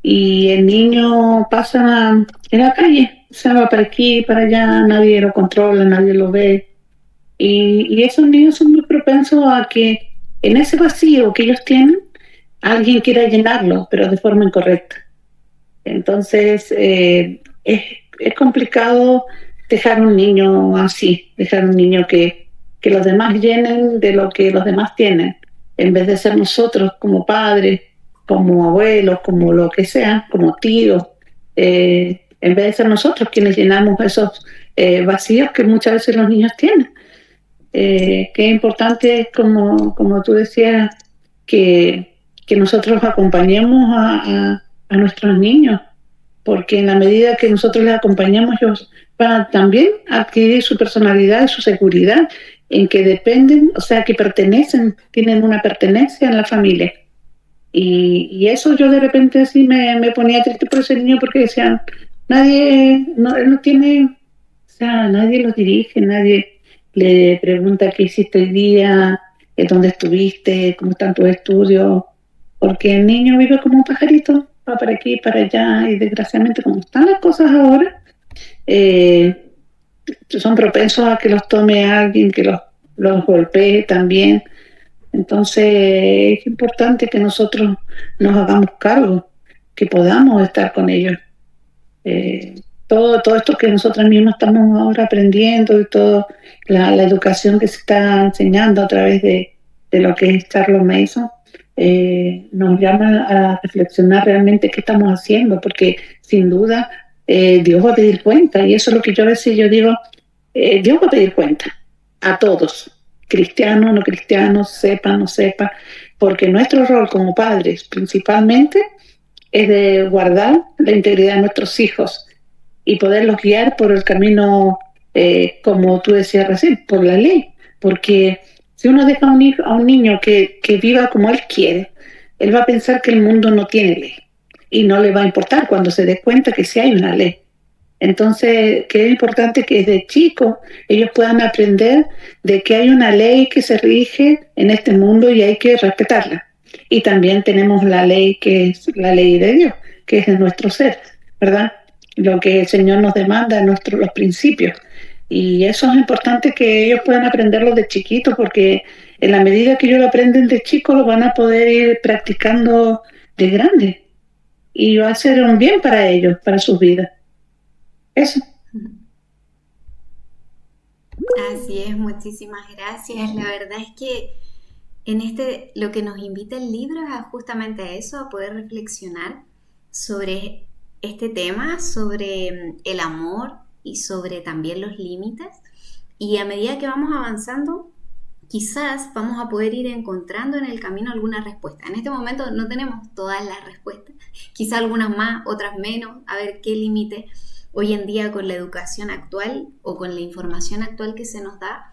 Y el niño pasa en la calle, se va para aquí, para allá, nadie lo controla, nadie lo ve. Y esos niños son muy propensos a que en ese vacío que ellos tienen, alguien quiera llenarlo, pero de forma incorrecta. Entonces, es complicado dejar un niño así, dejar un niño que los demás llenen de lo que los demás tienen, en vez de ser nosotros como padres, como abuelos, como lo que sea, como tíos, en vez de ser nosotros quienes llenamos esos vacíos que muchas veces los niños tienen. Que es importante, como tú decías, que nosotros acompañemos a nuestros niños, porque en la medida que nosotros les acompañamos, ellos van también a adquirir su personalidad y su seguridad, en que dependen, o sea, que pertenecen, tienen una pertenencia en la familia. Y eso yo de repente así me ponía triste por ese niño, porque decían, él no tiene, o sea, nadie los dirige, nadie le pregunta qué hiciste el día, dónde estuviste, cómo están tus estudios, porque el niño vive como un pajarito, va para aquí, para allá, y desgraciadamente como están las cosas ahora, son propensos a que los tome alguien, que los golpee también. Entonces es importante que nosotros nos hagamos cargo, que podamos estar con ellos. Todo esto que nosotros mismos estamos ahora aprendiendo y toda la educación que se está enseñando a través de lo que es Charles Mason, nos llama a reflexionar realmente qué estamos haciendo, porque sin duda Dios va a pedir cuenta, y eso es lo que yo a veces digo, Dios va a pedir cuenta a todos, cristianos, no cristianos, sepa, no sepa, porque nuestro rol como padres principalmente es de guardar la integridad de nuestros hijos y poderlos guiar por el camino, como tú decías recién, por la ley, porque si uno deja a un niño que viva como él quiere, él va a pensar que el mundo no tiene ley y no le va a importar cuando se dé cuenta que sí hay una ley. Entonces, que es importante que desde chicos ellos puedan aprender de que hay una ley que se rige en este mundo y hay que respetarla. Y también tenemos la ley que es la ley de Dios, que es de nuestro ser, ¿verdad? Lo que el Señor nos demanda, los principios. Y eso es importante que ellos puedan aprenderlo de chiquitos, porque en la medida que ellos lo aprenden de chicos, lo van a poder ir practicando de grande. Y va a ser un bien para ellos, para sus vidas. Eso.
Así es, muchísimas gracias. La verdad es que lo que nos invita el libro es justamente a eso, a poder reflexionar sobre este tema, sobre el amor y sobre también los límites. Y a medida que vamos avanzando, quizás vamos a poder ir encontrando en el camino alguna respuesta. En este momento no tenemos todas las respuestas, quizás algunas más, otras menos, a ver qué límite. Hoy en día, con la educación actual o con la información actual que se nos da,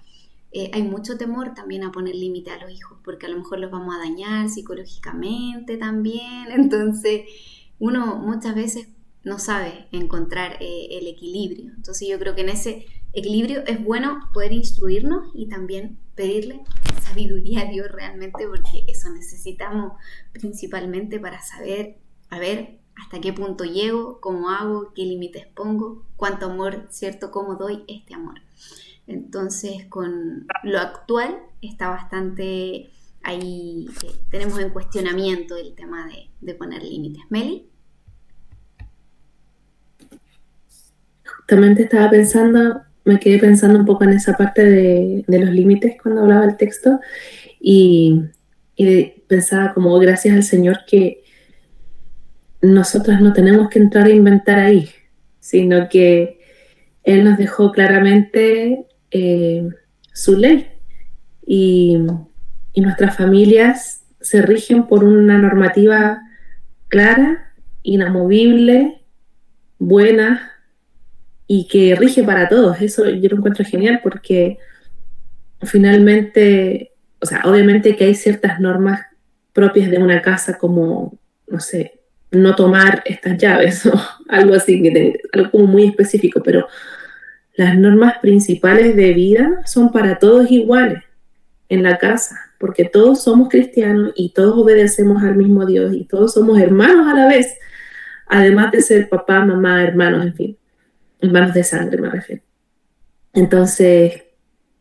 hay mucho temor también a poner límite a los hijos, porque a lo mejor los vamos a dañar psicológicamente también. Entonces, uno muchas veces no sabe encontrar el equilibrio. Entonces, yo creo que en ese equilibrio es bueno poder instruirnos y también pedirle sabiduría a Dios realmente, porque eso necesitamos principalmente para saber, a ver, hasta qué punto llego, cómo hago, qué límites pongo, cuánto amor, ¿cierto? Cómo doy este amor. Entonces, con lo actual está bastante ahí, tenemos en cuestionamiento el tema de poner límites. ¿Meli?
Justamente me quedé pensando un poco en esa parte de los límites cuando hablaba el texto, y pensaba como gracias al Señor que nosotras no tenemos que entrar a inventar ahí, sino que Él nos dejó claramente su ley, y nuestras familias se rigen por una normativa clara, inamovible, buena, y que rige para todos. Eso yo lo encuentro genial, porque finalmente, o sea, obviamente que hay ciertas normas propias de una casa, como, no sé, no tomar estas llaves o algo así, algo como muy específico, pero las normas principales de vida son para todos iguales en la casa. porque todos somos cristianos y todos obedecemos al mismo Dios y todos somos hermanos a la vez, además de ser papá, mamá, hermanos, en fin, hermanos de sangre me refiero. Entonces,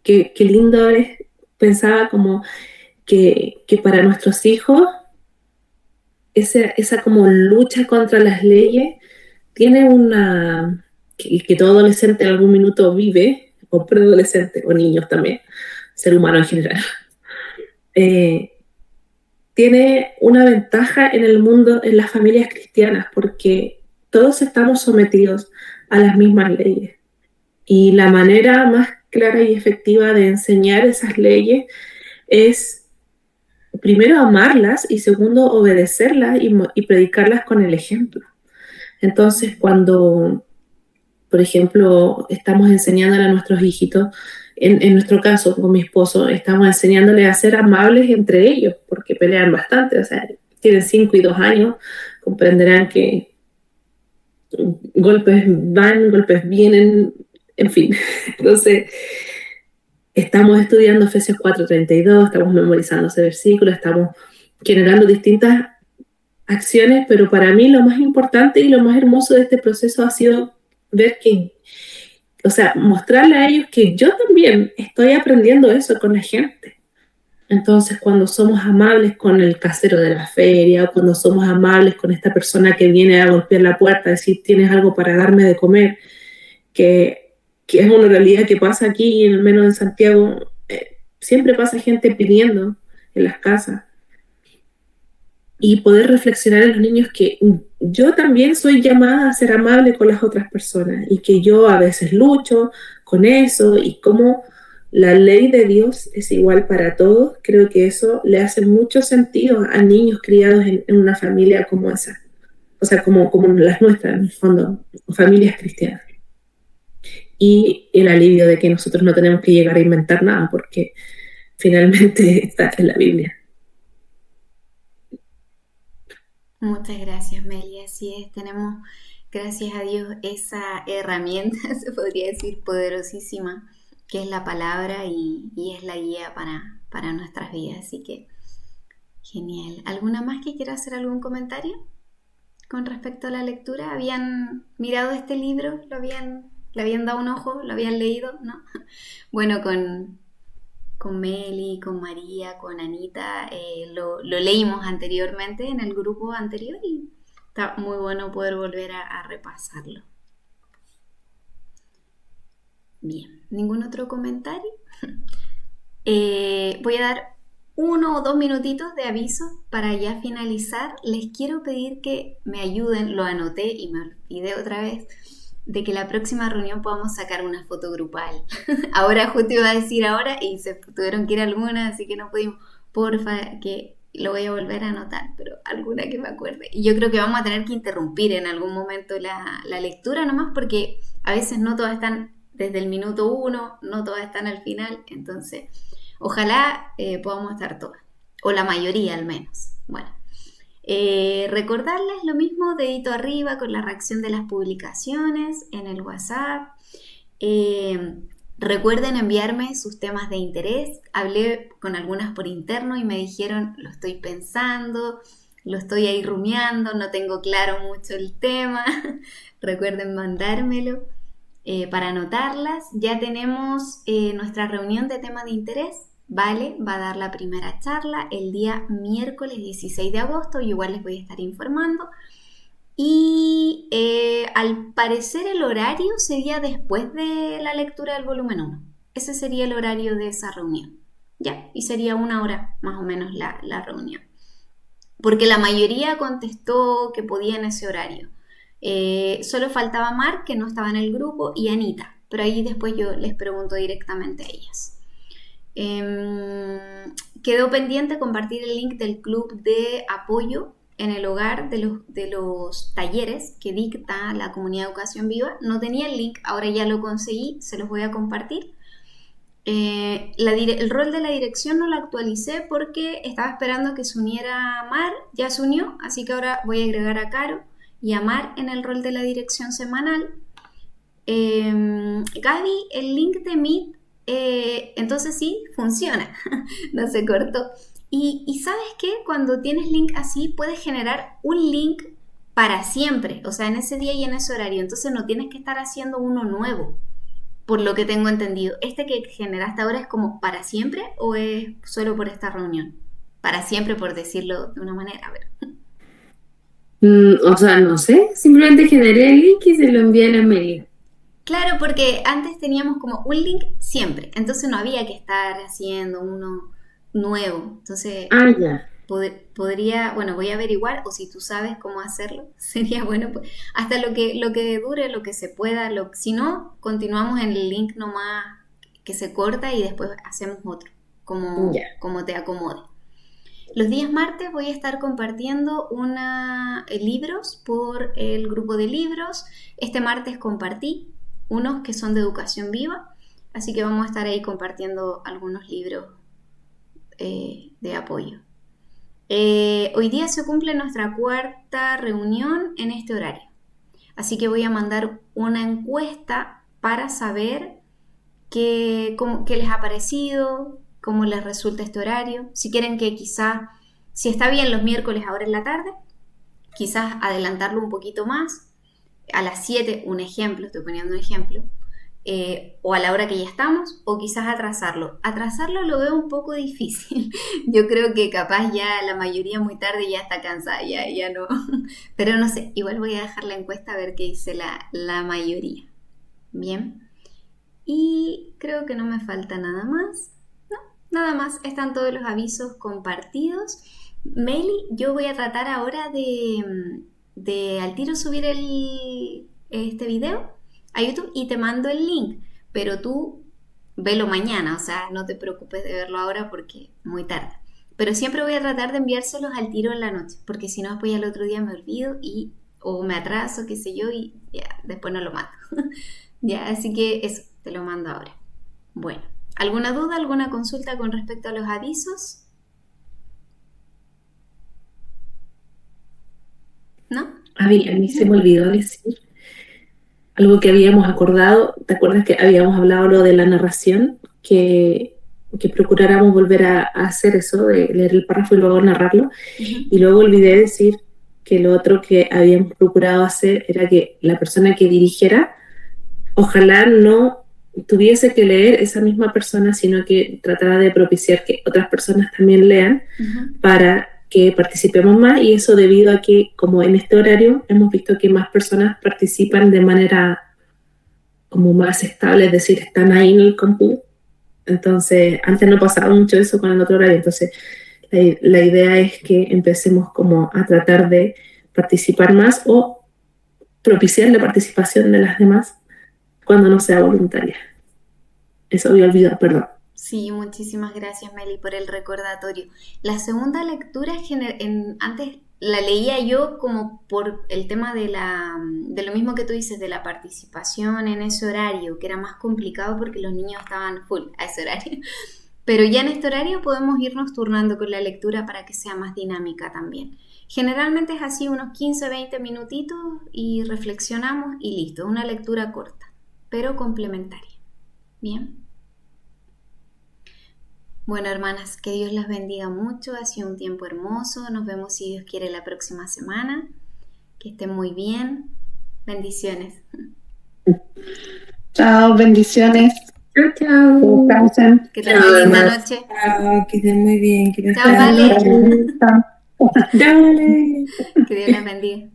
qué lindo es, pensaba como que para nuestros hijos esa como lucha contra las leyes tiene una, que todo adolescente en algún minuto vive, o preadolescente, o niños también, ser humano en general, tiene una ventaja en el mundo, en las familias cristianas, porque todos estamos sometidos a las mismas leyes. Y la manera más clara y efectiva de enseñar esas leyes es, primero, amarlas y segundo, obedecerlas y predicarlas con el ejemplo. Entonces, cuando, por ejemplo, estamos enseñándole a nuestros hijitos, en nuestro caso, con mi esposo, estamos enseñándole a ser amables entre ellos, porque pelean bastante, o sea, tienen 5 y 2 años, comprenderán que golpes van, golpes vienen, en fin. Entonces, estamos estudiando Efesios 4:32, estamos memorizando ese versículo, estamos generando distintas acciones, pero para mí lo más importante y lo más hermoso de este proceso ha sido ver que, o sea, mostrarle a ellos que yo también estoy aprendiendo eso con la gente. Entonces, cuando somos amables con el casero de la feria, o cuando somos amables con esta persona que viene a golpear la puerta, a decir, ¿tienes algo para darme de comer? Que es una realidad que pasa aquí, al menos en Santiago, siempre pasa gente pidiendo en las casas. Y poder reflexionar en los niños que yo también soy llamada a ser amable con las otras personas y que yo a veces lucho con eso y cómo la ley de Dios es igual para todos. Creo que eso le hace mucho sentido a niños criados en una familia como esa, o sea, como las nuestras, en el fondo, familias cristianas. Y el alivio de que nosotros no tenemos que llegar a inventar nada porque finalmente está en la Biblia.
Muchas gracias, Meli. Así es, tenemos, gracias a Dios, esa herramienta, se podría decir, poderosísima, que es la palabra y es la guía para nuestras vidas. Así que, genial. ¿Alguna más que quiera hacer algún comentario con respecto a la lectura? ¿Habían mirado este libro? ¿Le habían dado un ojo? ¿Lo habían leído? ¿No? Bueno, con Meli, con María, con Anita, lo leímos anteriormente en el grupo anterior y está muy bueno poder volver a repasarlo. Bien, ¿ningún otro comentario? Voy a dar 1 o 2 minutitos de aviso para ya finalizar. Les quiero pedir que me ayuden, lo anoté y me olvidé otra vez, de que la próxima reunión podamos sacar una foto grupal. Ahora justo iba a decir ahora y se tuvieron que ir algunas, así que no pudimos. Porfa, que lo voy a volver a anotar, pero alguna que me acuerde. Y yo creo que vamos a tener que interrumpir en algún momento la lectura nomás, porque a veces no todas están desde el minuto 1, no todas están al final, entonces ojalá podamos estar todas, o la mayoría al menos. Bueno. Recordarles lo mismo, dedito arriba con la reacción de las publicaciones en el WhatsApp. Recuerden enviarme sus temas de interés. Hablé con algunas por interno y me dijeron, lo estoy pensando, lo estoy ahí rumiando, no tengo claro mucho el tema. Recuerden mandármelo para anotarlas. Ya tenemos nuestra reunión de tema de interés. Vale, va a dar la primera charla el día miércoles 16 de agosto, yo igual les voy a estar informando. Y al parecer el horario sería después de la lectura del volumen 1. Ese sería el horario de esa reunión. Ya, y sería 1 hora más o menos la reunión. Porque la mayoría contestó que podía en ese horario. Solo faltaba Mar, que no estaba en el grupo, y Anita. Pero ahí después yo les pregunto directamente a ellas. Quedó pendiente compartir el link del club de apoyo en el hogar de los talleres que dicta la Comunidad de Educación Viva. No tenía el link, ahora ya lo conseguí, se los voy a compartir. El rol de la dirección no lo actualicé porque estaba esperando que se uniera Mar, ya se unió, así que ahora voy a agregar a Caro y a Mar en el rol de la dirección semanal. Gaby, el link de Meet entonces sí, funciona, no se cortó. Y ¿sabes qué? Cuando tienes link así, puedes generar un link para siempre, o sea, en ese día y en ese horario, entonces no tienes que estar haciendo uno nuevo, por lo que tengo entendido. ¿Este que generaste ahora es como para siempre o es solo por esta reunión? Para siempre, por decirlo de una manera, a ver.
O sea, no sé, simplemente generé el link y se lo envié a la Meli.
Claro, porque antes teníamos como un link siempre, entonces no había que estar haciendo uno nuevo. Entonces,
Ya.
podría, bueno, voy a averiguar, o si tú sabes cómo hacerlo, sería bueno, pues, hasta lo que dure, lo que se pueda, si no, continuamos en el link nomás que se corta y después hacemos otro, como te acomode. Los días martes voy a estar compartiendo libros por el grupo de libros. Este martes compartí unos que son de educación viva, así que vamos a estar ahí compartiendo algunos libros de apoyo. Hoy día se cumple nuestra 4ª reunión en este horario, así que voy a mandar una encuesta para saber qué les ha parecido, cómo les resulta este horario, si quieren que quizás, si está bien los miércoles ahora en la tarde, quizás adelantarlo un poquito más, a las 7, un ejemplo, estoy poniendo un ejemplo, o a la hora que ya estamos, o quizás atrasarlo. Atrasarlo lo veo un poco difícil. Yo creo que capaz ya la mayoría muy tarde ya está cansada, ya no. Pero no sé, igual voy a dejar la encuesta a ver qué dice la mayoría. Bien. Y creo que no me falta nada más. No, nada más. Están todos los avisos compartidos. Meli, yo voy a tratar ahora de al tiro subir este video a YouTube y te mando el link, pero tú velo mañana, o sea, no te preocupes de verlo ahora porque muy tarde. Pero siempre voy a tratar de enviárselos al tiro en la noche, porque si no después al otro día me olvido o me atraso, qué sé yo, y ya, después no lo mando. Ya, así que eso, te lo mando ahora. Bueno, ¿alguna duda, alguna consulta con respecto a los avisos? ¿No?
A mí se me olvidó decir algo que habíamos acordado. ¿Te acuerdas que habíamos hablado lo de la narración? Que procuráramos volver a hacer eso, de leer el párrafo y luego narrarlo.
Uh-huh.
Y luego olvidé decir que lo otro que habíamos procurado hacer era que la persona que dirigiera, ojalá no tuviese que leer esa misma persona, sino que tratara de propiciar que otras personas también lean, uh-huh, para que participemos más, y eso debido a que, como en este horario, hemos visto que más personas participan de manera como más estable, es decir, están ahí en el compu. Entonces, antes no pasaba mucho eso con el otro horario, entonces la idea es que empecemos como a tratar de participar más o propiciar la participación de las demás cuando no sea voluntaria. Eso había olvidado, perdón.
Sí, muchísimas gracias, Meli, por el recordatorio. La segunda lectura, antes la leía yo como por el tema de lo mismo que tú dices, de la participación en ese horario, que era más complicado porque los niños estaban full a ese horario. Pero ya en este horario podemos irnos turnando con la lectura para que sea más dinámica también. Generalmente es así, unos 15-20 minutitos y reflexionamos y listo, una lectura corta, pero complementaria. Bien. Bueno, hermanas, que Dios las bendiga mucho. Ha sido un tiempo hermoso. Nos vemos, si Dios quiere, la próxima semana. Que estén muy bien. Bendiciones.
Chao, bendiciones.
Chao.
Que tengan linda noche.
Chao, que estén muy bien. Que
Chao, Vale.
Chao.
Que Dios las bendiga.